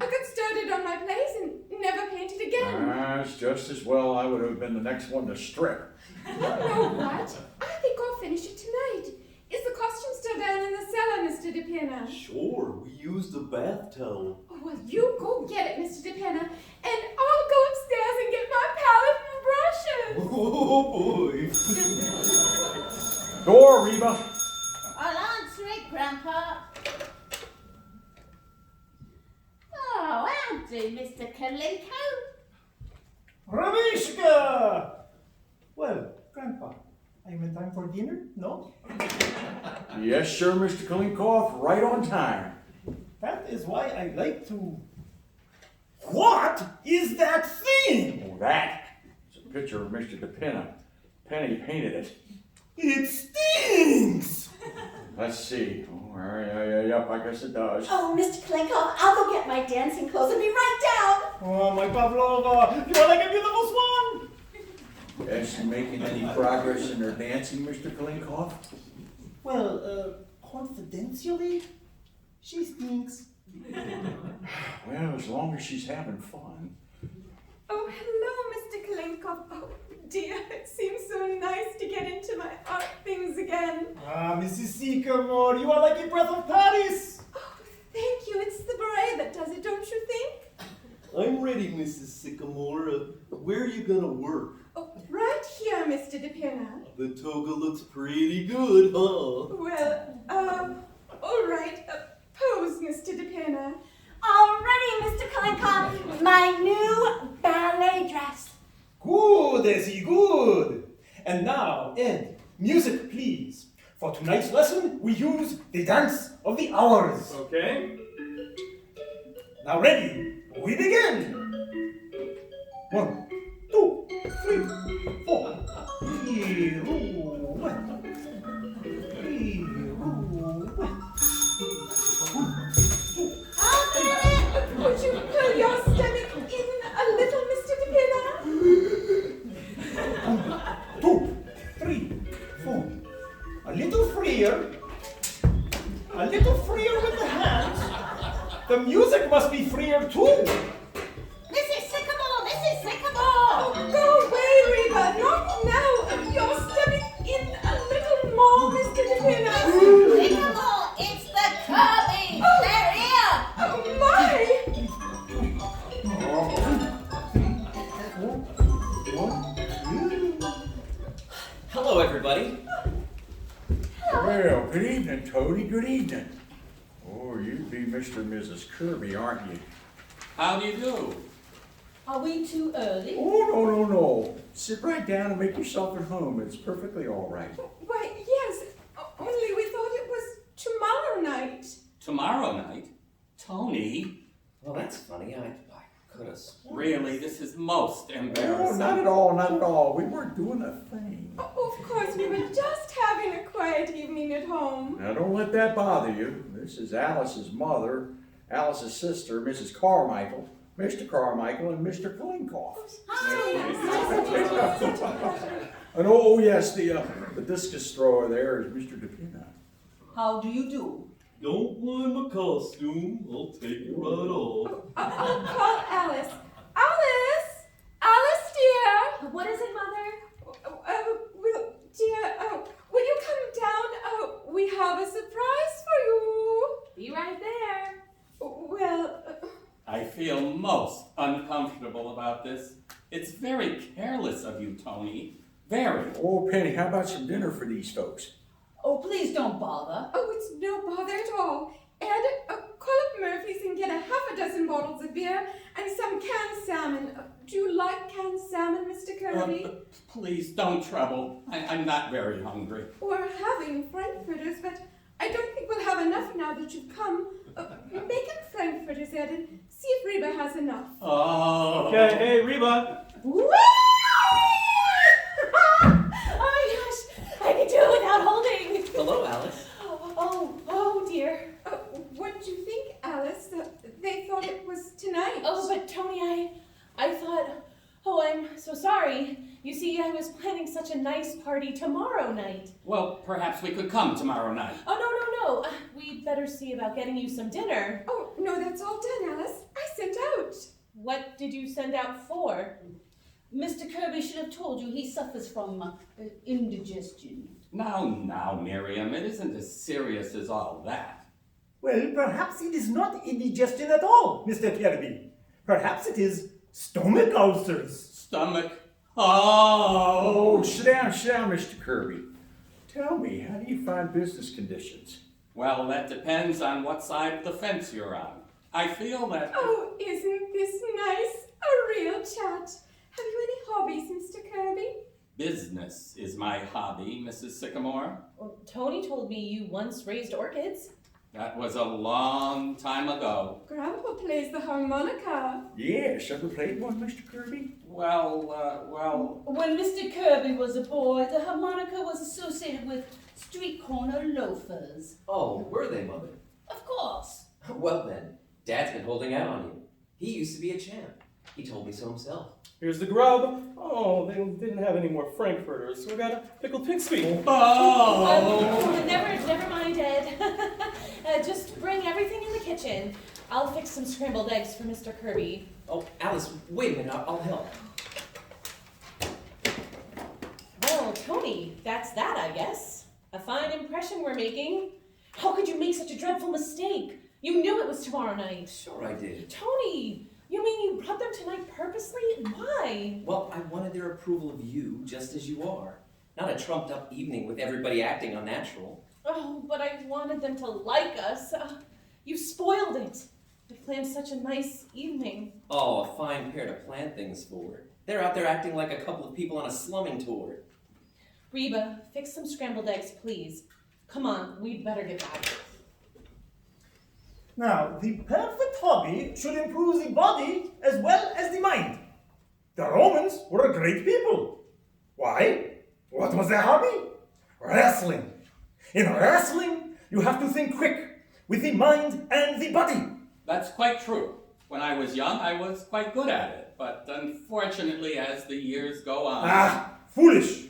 I got started on my plays and never painted again. It's just as well I would have been the next one to strip. know what? I think I'll finish it tonight. Is the costume still down in the cellar, Mr. DePena? Sure, we used a bath towel. Oh, well, you go get it, Mr. DePena, and I'll go upstairs and get my palette and brushes. Oh boy. Door, Rheba. I'll answer it, Grandpa. Oh, howdy, Mr. Kolenkhov. Ramishka! Well, Grandpa, are you in time for dinner? No? Yes, sir, Mr. Kolenkhov, right on time. That is why I like to... What is that thing? Oh, that is a picture of Mr. DePena. Penny painted it. It stinks! Let's see. Oh, yep, I guess it does. Oh, Mr. Kolenkhov, I'll go get my dancing clothes and be right down. Oh, my Pavlova, you are like a beautiful swan! Is she making any progress in her dancing, Mr. Kolenkhov? Well, confidentially, she stinks. Well, as long as she's having fun. Oh, hello, Mr. Kolenkhov. Oh, dear, it seems so nice to get into my art things again. Ah, Mrs. Sycamore, you are like a breath of Paris. Oh, thank you. It's the beret that does it, don't you think? I'm ready, Mrs. Sycamore. Where are you gonna work? Oh, right here, Mr. DePena. The toga looks pretty good, huh? Well, all right. Pose, Mr. DePena. Already, Mr. Kolenkhov, my new ballet dress. Good, Essie, good. And now, Ed, music, please. For tonight's lesson, we use the dance of the hours. Okay. Now ready, we begin. 1, 2, 3, 4. Would you pull your stomach in a little, Mr. DePena? 2, 3, 4. A little freer. A little freer with the hands. The music must be freer too. Mrs. Sycamore, Mrs. Sycamore! Oh, go away, Rheba. Not now. Your stomach in a little more, Mr. DePena. Sycamore, it's the Kirby. Oh. They're here. Oh, my. Hello, everybody. Well, good evening, Toady. Good evening. Oh, you'd be Mr. and Mrs. Kirby, aren't you? How do you do? Are we too early? Oh, no. Sit right down and make yourself at home. It's perfectly all right. Why, yes. Only we thought it was tomorrow night. Tomorrow night? Tony? Well, that's funny. I could have. Really, this is most Oh, embarrassing. not at all. We weren't doing a thing. Oh, of course, we were just having a quiet evening at home. Now, don't let that bother you. This is Alice's mother, Alice's sister, Mrs. Carmichael, Mr. Carmichael, and Mr. Kolenkhov. And oh, yes, the discus thrower there is Mr. DePena. How do you do? Don't mind my costume. I'll take it right off. I'll call Alice. Alice! Alice, dear! What is it, Mother? Dear, will you come down? We have a surprise for you. Be right there. Well... I feel most uncomfortable about this. It's very careless of you, Tony. Very. Oh, Penny, how about some dinner for these folks? Oh, please don't bother. Oh, it's no bother at all. Ed, call up Murphy's and get a half a dozen bottles of beer and some canned salmon. Do you like canned salmon, Mr. Kirby? Please don't trouble. I'm not very hungry. We're having frankfurters, but I don't think we'll have enough now that you've come. Make him frankfurters, Ed, and see if Rheba has enough. Oh. Okay, hey, Rheba. Woo! Oh my gosh, I can do it without holding. Hello, Alice. Oh dear. What'd you think, Alice? They thought it was tonight. Oh, but Tony, I thought, I'm so sorry. You see, I was planning such a nice party tomorrow night. Well, perhaps we could come tomorrow night. Oh, no. We'd better see about getting you some dinner. Oh, no, that's all done, Alice. I sent out. What did you send out for? Mr. Kirby should have told you he suffers from indigestion. Now, Miriam, it isn't as serious as all that. Well, perhaps it is not indigestion at all, Mr. Kirby. Perhaps it is stomach ulcers. Stomach? Oh, sit down, Mr. Kirby. Tell me, how do you find business conditions? Well, that depends on what side of the fence you're on. I feel that... Oh, isn't this nice? A real chat. Have you any hobbies, Mr. Kirby? Business is my hobby, Mrs. Sycamore. Well, Tony told me you once raised orchids. That was a long time ago. Grandpa plays the harmonica. Yes, ever played one, Mr. Kirby? Well... When Mr. Kirby was a boy, the harmonica was associated with street corner loafers. Oh, were they, Mother? Of course. Well then, Dad's been holding out on you. He used to be a champ. He told me so himself. Here's the grub. Oh, they didn't have any more frankfurters, so we got a pickled pig's feet. Never mind, Ed. Just bring everything in the kitchen. I'll fix some scrambled eggs for Mr. Kirby. Oh, Alice, wait a minute, I'll help. Well, Tony, that's that, I guess. A fine impression we're making. How could you make such a dreadful mistake? You knew it was tomorrow night. Sure I did. Tony, you mean you brought them tonight purposely? Why? Well, I wanted their approval of you just as you are. Not a trumped-up evening with everybody acting unnatural. Oh, but I wanted them to like us. You spoiled it. We planned such a nice evening. Oh, a fine pair to plan things for. They're out there acting like a couple of people on a slumming tour. Rheba, fix some scrambled eggs, please. Come on, we'd better get back. Now, the perfect hobby should improve the body as well as the mind. The Romans were a great people. Why? What was their hobby? Wrestling. In wrestling, you have to think quick with the mind and the body. That's quite true. When I was young, I was quite good at it, but unfortunately, as the years go on... Ah, foolish.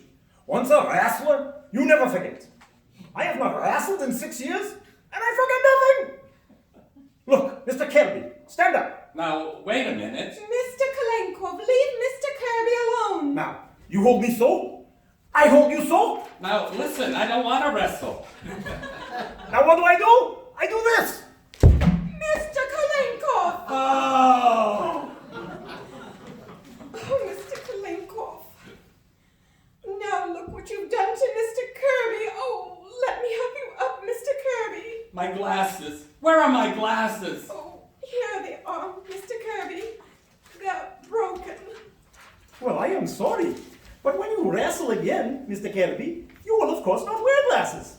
Once a wrestler, you never forget. I have not wrestled in 6 years, and I forget nothing. Look, Mr. Kirby, stand up. Now, wait a minute. Mr. Kolenkhov, leave Mr. Kirby alone. Now, you hold me so, I hold you so. Now, listen, I don't want to wrestle. Now, what do? I do this. Mr. Kolenkhov! Oh! Oh, Mr. Kolenkhov. Now look what you've done to Mr. Kirby. Oh, let me help you up, Mr. Kirby. My glasses. Where are my glasses? Oh, here they are, Mr. Kirby. They're broken. Well, I am sorry, but when you wrestle again, Mr. Kirby, you will of course not wear glasses.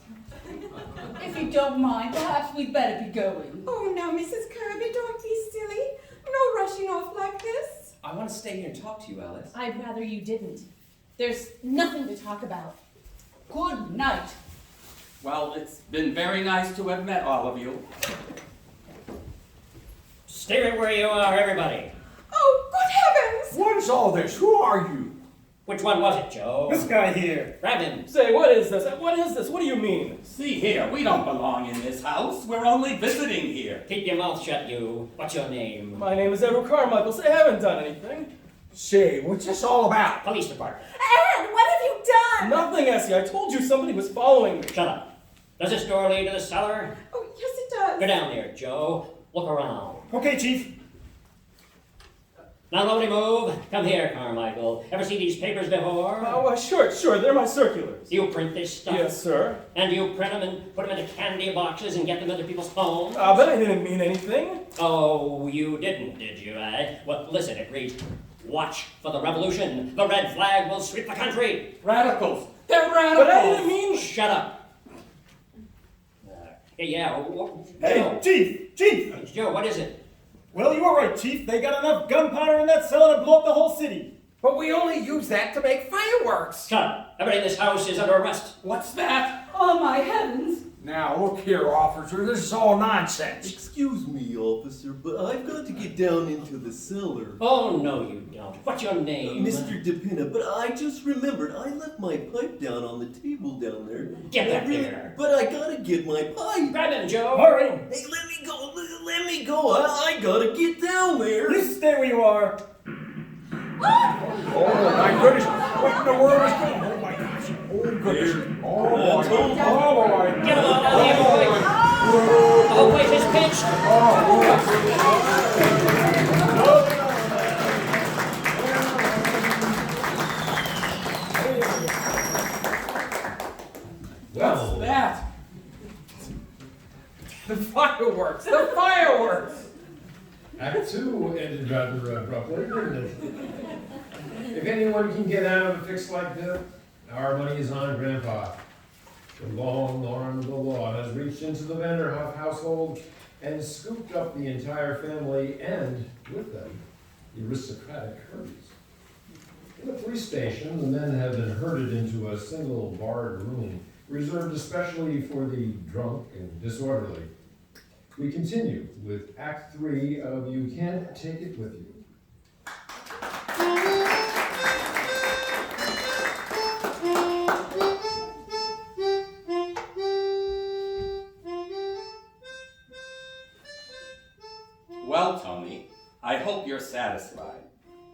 If you don't mind, perhaps we'd better be going. Oh, now, Mrs. Kirby, don't be silly. No rushing off like this. I want to stay here and talk to you, Alice. I'd rather you didn't. There's nothing to talk about. Good night. Well, it's been very nice to have met all of you. Stay right where you are, everybody. Oh, good heavens! What is all this? Who are you? Which one was it, Joe? This guy here. Grab him. Say, what is this? What is this? What do you mean? See here, we don't belong in this house. We're only visiting here. Keep your mouth shut, you. What's your name? My name is Edward Carmichael. Say, I haven't done anything. Say, what's this all about? Police department. Ed, what have you done? Nothing, Essie. I told you somebody was following me. Shut up. Does this door lead to the cellar? Oh, yes, it does. Go down there, Joe. Look around. Okay, Chief. Now nobody move. Come here, Carmichael. Ever see these papers before? Oh, sure. They're my circulars. You print this stuff? Yes, sir. And you print them and put them into candy boxes and get them into people's homes? But I didn't mean anything. Oh, you didn't, did you, eh? Well, listen, it reads, "Watch for the revolution. The red flag will sweep the country." Radicals. They're radicals. But I didn't mean... Shut up. Yeah. Hey, Chief! Joe, what is it? Well, you were right, Chief. They got enough gunpowder in that cellar to blow up the whole city. But we only use that to make fireworks. Shut up. Everybody in this house is under arrest. What's that? Oh, my heavens. Now, look here, officer. This is all nonsense. Excuse me, officer, but I've got to get down into the cellar. Oh, no, you don't. What's your name? Mr. DePina, but I just remembered I left my pipe down on the table down there. Get back there. But I gotta get my pipe. Grab him, Joe. Hurry. Hey, let me go. Let me go. I gotta get down there. You stay where you are. Oh my goodness! What in the world is going on? Oh my gosh! Oh goodness! Oh boy! Oh boy! Get him out of here, boy! The whole place is pinched! What's that? The fireworks! The fireworks! Act 2 ended rather abruptly, didn't it? If anyone can get out of a fix like this, our money is on Grandpa. The long arm of the law has reached into the Vanderhoff household and scooped up the entire family and, with them, the aristocratic Kirbys. In the police station, the men have been herded into a single barred room reserved especially for the drunk and disorderly. We continue with Act 3 of You Can't Take It With You. Well, Tony, I hope you're satisfied.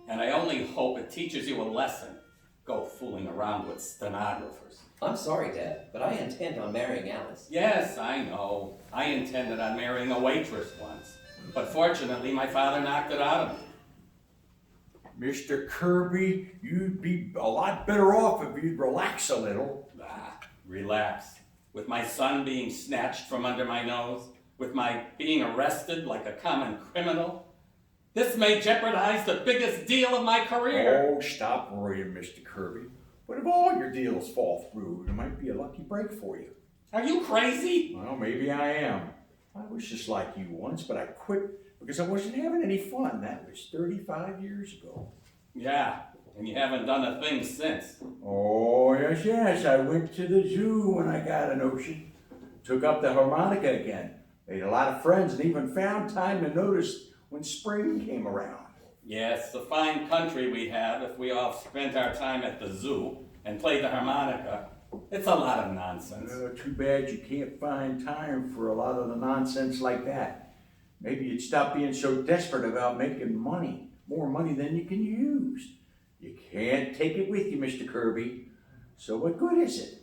And I only hope it teaches you a lesson. Go fooling around with stenographers. I'm sorry, Dad, but I intend on marrying Alice. Yes, I know. I intended on marrying a waitress once. But fortunately, my father knocked it out of me. Mr. Kirby, you'd be a lot better off if you'd relax a little. Relax. With my son being snatched from under my nose, with my being arrested like a common criminal, this may jeopardize the biggest deal of my career. Oh, stop worrying, Mr. Kirby. What if all your deals fall through? It might be a lucky break for you. Are you crazy? Well, maybe I am. I was just like you once, but I quit because I wasn't having any fun. That was 35 years ago. Yeah, and you haven't done a thing since. Oh, yes. I went to the zoo when I got a notion. Took up the harmonica again. Made a lot of friends and even found time to notice when spring came around. Yes, the fine country we have if we all spent our time at the zoo and played the harmonica. It's a lot of nonsense. Too bad you can't find time for a lot of the nonsense like that. Maybe you'd stop being so desperate about making money. More money than you can use. You can't take it with you, Mr. Kirby. So what good is it?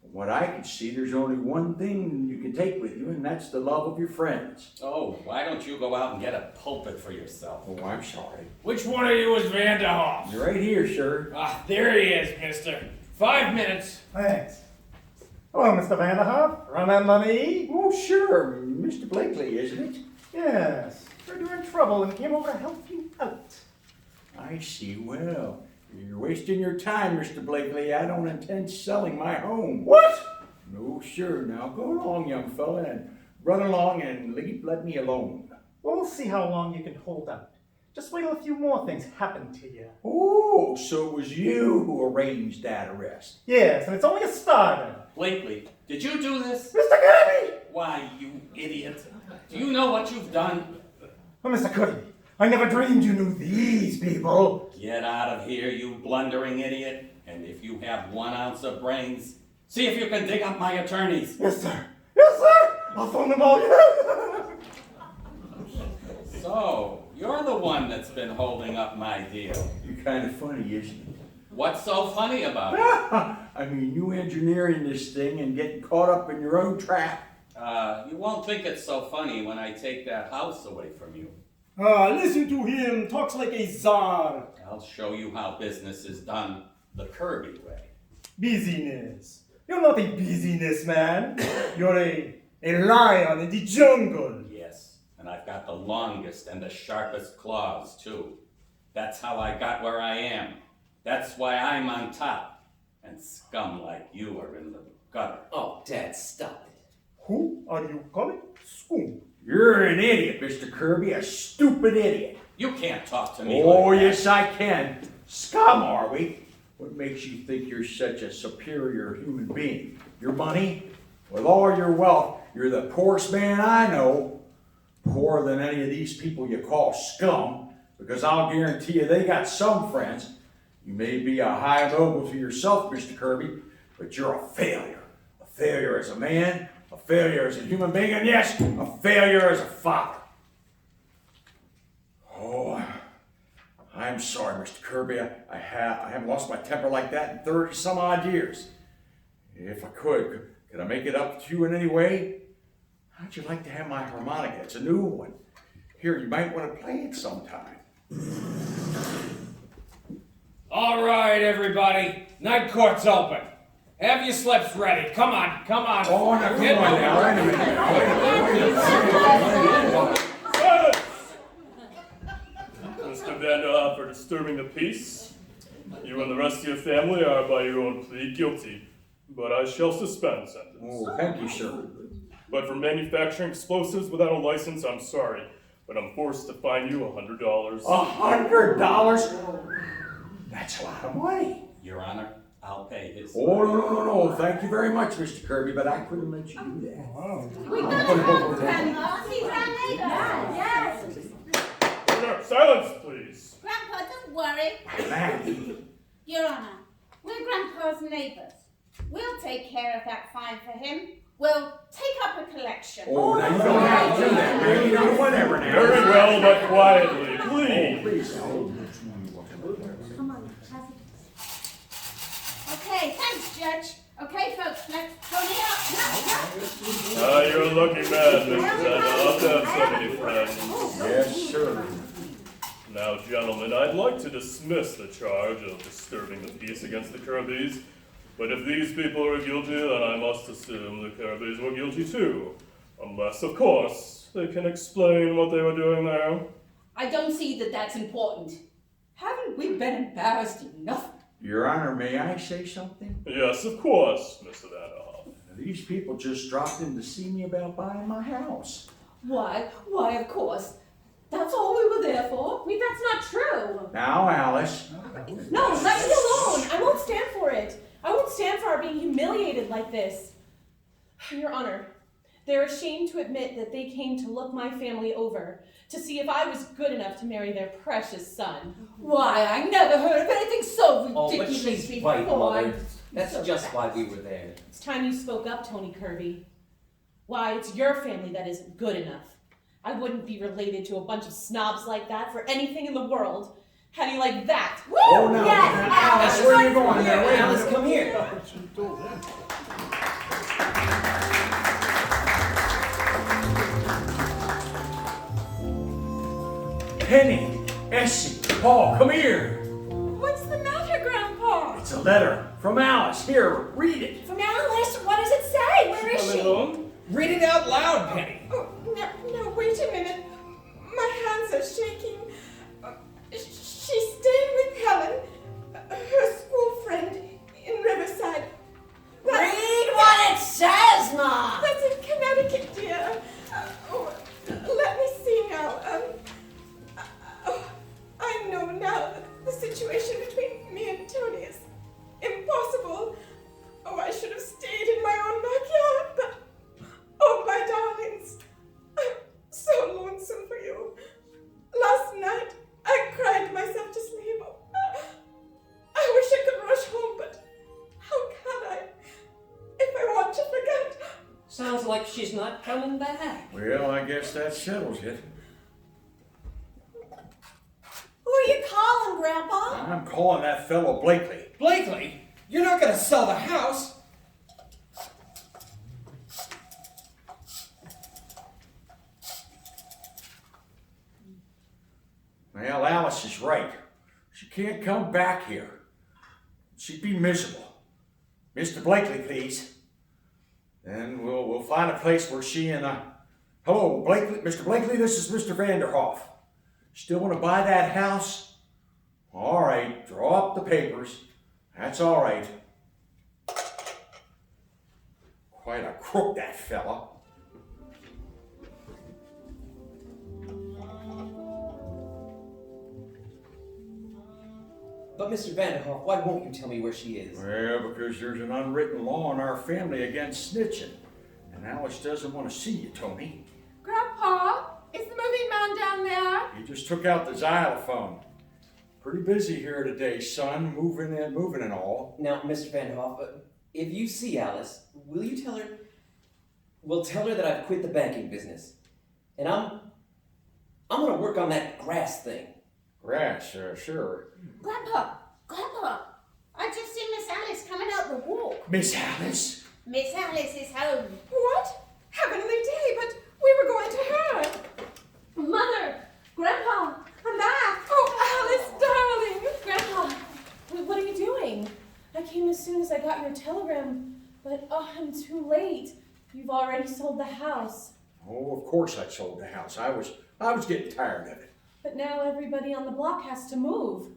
From what I can see, there's only one thing you can take with you, and that's the love of your friends. Oh, why don't you go out and get a pulpit for yourself? Oh, I'm sorry. Which one of you is Vanderhoff? You're right here, sir. There he is, mister. 5 minutes. Thanks. Hello, Mr. Vanderhoff. Remember me? Oh, sure. Mr. Blakely, isn't it? Yes. Heard you were in trouble and came over to help you out. I see. Well, you're wasting your time, Mr. Blakely. I don't intend selling my home. What? No, sure. Now go along, young fella, and run along and let me alone. Well, we'll see how long you can hold out. Just wait till a few more things happen to you. Oh, so it was you who arranged that arrest? Yes, and it's only a starter. Blakely, did you do this? Mr. Kirby! Why, you idiot. Do you know what you've done? Oh, Mr. Kirby, I never dreamed you knew these people. Get out of here, you blundering idiot. And if you have 1 ounce of brains, see if you can dig up my attorneys. Yes, sir. Yes, sir. I'll phone them all. So, you're the one that's been holding up my deal. You're kind of funny, isn't it? What's so funny about it? I mean, you engineering this thing and getting caught up in your own trap. You won't think it's so funny when I take that house away from you. Listen to him. Talks like a czar. I'll show you how business is done the Kirby way. Busyness. You're not a business man. You're a lion in the jungle. Yes, and I've got the longest and the sharpest claws, too. That's how I got where I am. That's why I'm on top. And scum like you are in the gutter. Oh, Dad, stop it. Who are you calling scum? You're an idiot, Mr. Kirby, a stupid idiot. You can't talk to me Oh, like that. yes, I can. Scum, are we? What makes you think you're such a superior human being? Your money? With all your wealth, you're the poorest man I know. Poorer than any of these people you call scum, because I'll guarantee you they got some friends. You may be a high noble to yourself, Mr. Kirby, but you're a failure. A failure as a man, a failure as a human being, and yes, a failure as a father. Oh, I'm sorry, Mr. Kirby. I haven't lost my temper like that in 30 some odd years. If I could I make it up to you in any way? How'd you like to have my harmonica? It's a new one. Here, you might want to play it sometime. All right, everybody. Night court's open. Have your slips ready. Come on. Oh, now, come on now. Wait a minute. Mr. Vanderhoff, for disturbing the peace. You and the rest of your family are by your own plea guilty, but I shall suspend the sentence. Oh, thank you, sir. But for manufacturing explosives without a license, I'm sorry, but I'm forced to fine you $100. $100? That's a lot of money. Your Honor, I'll pay his. Oh, no. Thank you very much, Mr. Kirby, but I couldn't let you do that. We got to Grandpa. He's our neighbor. Yes. Order, silence, please. Grandpa, don't worry. Maggie. Your Honor, we're Grandpa's neighbors. We'll take care of that fine for him. We'll take up a collection. Oh, now you don't have to do that, Maggie. No, whatever now. Very well, but quietly, please. Come on, okay, thanks, Judge. Okay, folks, let's pony up. You're a lucky man, Mr. Vanderhoff, to have so many friends. Yes, sir. Now, gentlemen, I'd like to dismiss the charge of disturbing the peace against the Kirbys. But if these people are guilty, then I must assume the Kirbys were guilty too. Unless, of course, they can explain what they were doing there. I don't see that that's important. Haven't we been embarrassed enough? Your Honor, may I say something? Yes, of course, Mr. Vanderhoff. These people just dropped in to see me about buying my house. Why, of course. That's all we were there for. Wait, that's not true. Now, Alice. No, let me alone. I won't stand for it. I won't stand for our being humiliated like this. Your Honor, they're ashamed to admit that they came to look my family over, to see if I was good enough to marry their precious son. Why, I never heard of anything so Oh, but ridiculous she's before. right, Mother. That's just why we were there. It's time you spoke up, Tony Kirby. Why, it's your family that isn't good enough. I wouldn't be related to a bunch of snobs like that for anything in the world. How do you like that? Woo! Oh, no. Yes, Alice, where are you going there? Wait a Alice, minute. come here. Penny, Essie, Paul, come here. What's the matter, Grandpa? It's a letter from Alice. Here, read it. From Alice? What does it say? Where is she? Read it out loud, Penny. Oh, no, wait a minute. My hands are shaking. She's staying with Helen, her school friend, in Riverside. Read what it says, Ma! That's in Connecticut, dear. Let me see now. I know now that the situation between me and Tony is impossible. Oh, I should have stayed in my own backyard, but... Oh, my darlings, I'm so lonesome for you. Last night, I cried myself to sleep. I wish I could rush home, but how can I? If I want to forget. Sounds like she's not coming back. Well, I guess that settles it. Who are you calling, Grandpa? I'm calling that fellow Blakely. Blakely? You're not gonna sell the house. Well, Alice is right. She can't come back here. She'd be miserable. Mr. Blakely, please. Then we'll find a place where she and Hello, Blakely. Mr. Blakely, this is Mr. Vanderhoff. Still want to buy that house? All right, draw up the papers. That's all right. Quite a crook, that fella. But Mr. Vanderhoff, why won't you tell me where she is? Well, because there's an unwritten law in our family against snitching. And Alice doesn't want to see you, Tony. Grandpa, is the moving man down there? He just took out the xylophone. Pretty busy here today, son, moving and all. Now, Mr. Vanderhoff, if you see Alice, will you tell her? Well, tell her that I've quit the banking business. And I'm gonna work on that grass thing. Yes, sure. Grandpa, I just seen Miss Alice coming out the walk. Miss Alice? Miss Alice is home. What? Heavenly day, but we were going to her. Mother! Grandpa! I'm back. Oh, Alice, darling. Grandpa! What are you doing? I came as soon as I got your telegram, but I'm too late. You've already sold the house. Oh, of course I sold the house. I was getting tired of it. But now everybody on the block has to move.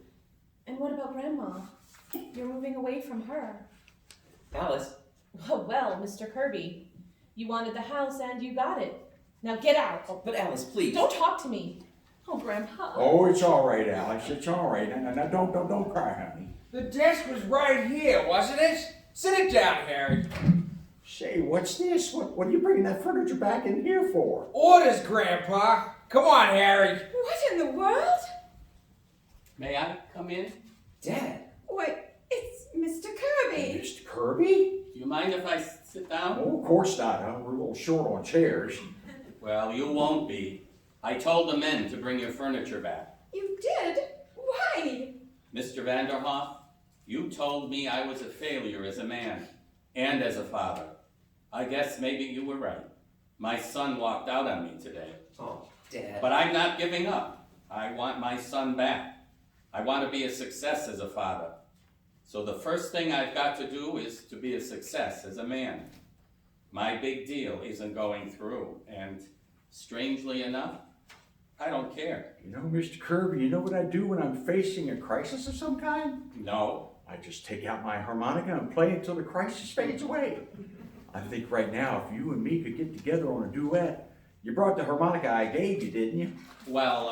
And what about Grandma? You're moving away from her. Alice? Oh, well, Mr. Kirby. You wanted the house and you got it. Now get out. Oh, but Alice, please. Don't talk to me. Oh, Grandpa. Oh, it's all right, Alex. It's all right. Now, don't cry, honey. The desk was right here, wasn't it? Sit it down, Harry. Say, what's this? What are you bringing that furniture back in here for? Orders, Grandpa. Come on, Harry. What in the world? May I come in? Dad. Why, it's Mr. Kirby. Mr. Kirby? Do you mind if I sit down? Oh, of course not. We're a little short on chairs. Well, you won't be. I told the men to bring your furniture back. You did? Why? Mr. Vanderhoff, you told me I was a failure as a man and as a father. I guess maybe you were right. My son walked out on me today. Oh, Dad. But I'm not giving up. I want my son back. I want to be a success as a father. So the first thing I've got to do is to be a success as a man. My big deal isn't going through, and strangely enough, I don't care. You know, Mr. Kirby, you know what I do when I'm facing a crisis of some kind? No. I just take out my harmonica and play until the crisis fades away. I think right now, if you and me could get together on a duet, you brought the harmonica I gave you, didn't you? Well,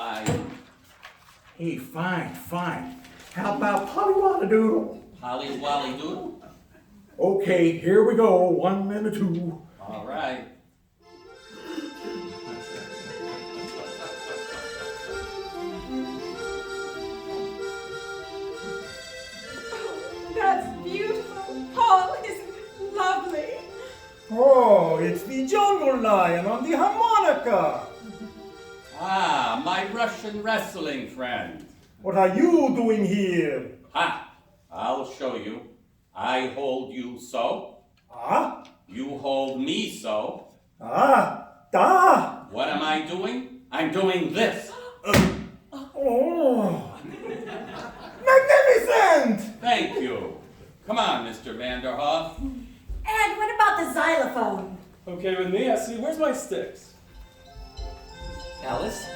Hey, fine. How about Pollywalla Doodle? Pollywally Doodle? Okay, here we go. 1 and a 2. All right. That's beautiful. Paul, isn't it lovely? Oh, it's the jungle lion on the harmonica. Ah, my Russian wrestling friend. What are you doing here? Ha! I'll show you. I hold you so. Ah? You hold me so. Ah, da! What am I doing? I'm doing this. Oh! Magnificent! Thank you. Come on, Mr. Vanderhoff. And what about the xylophone? Okay with me, Essie. Where's my sticks? Alice?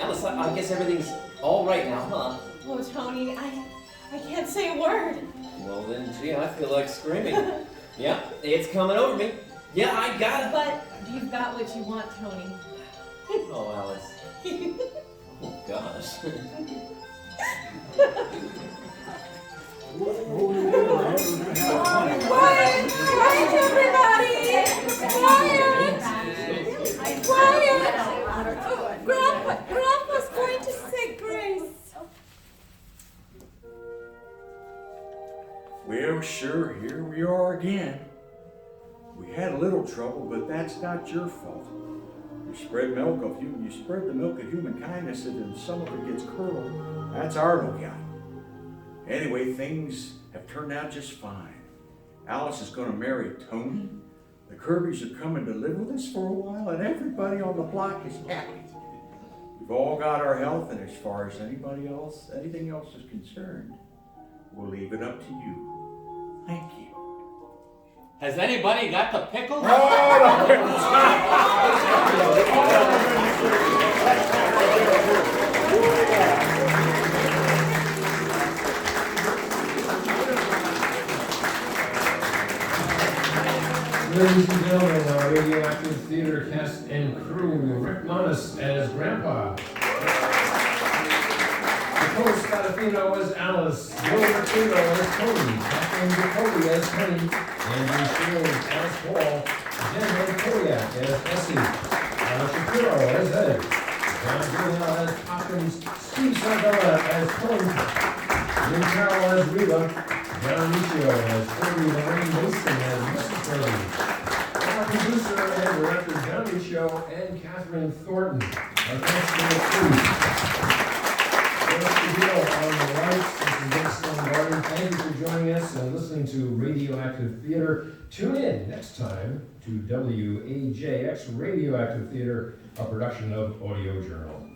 Alice, I guess everything's all right now, huh? Oh, Tony, I can't say a word. Well then, gee, I feel like screaming. Yeah, it's coming over me. Yeah, I got it. But you've got what you want, Tony. Oh, Alice. Oh, gosh. Quiet, everybody! Quiet! Oh, Grandpa's going to say grace. Well, sure, here we are again. We had a little trouble, but that's not your fault. You spread the milk of human kindness, and then some of it gets curdled. That's our lookout. Anyway, things have turned out just fine. Alice is going to marry Tony. The Kirbys are coming to live with us for a while, and everybody on the block is happy. We've all got our health, and as far as anything else is concerned, we'll leave it up to you. Thank you. Has anybody got the pickles? Ladies and gentlemen, our radioactive theater cast and crew, Rick Munnis as Grandpa, Nicole Spadafino as Alice, Riccio as Tony, Kathleen Jacoby as Penny, Andrew Shiels as Paul, Antkowiak as Essie, Shapiro as Ed, John Goodale as Poppins, Steve Sardella as Kolenkhov, Lynne Carroll as Rheba, Riccio as Kirby, Lorraine Mason as Mrs. Kirby. Our producer and director, John Riccio, and Catherine Thornton. Our thanks to the crew. On the right, this is Lombardi. Thank you for joining us and listening to Radioactive Theater. Tune in next time to WAJX Radioactive Theater, a production of Audio Journal.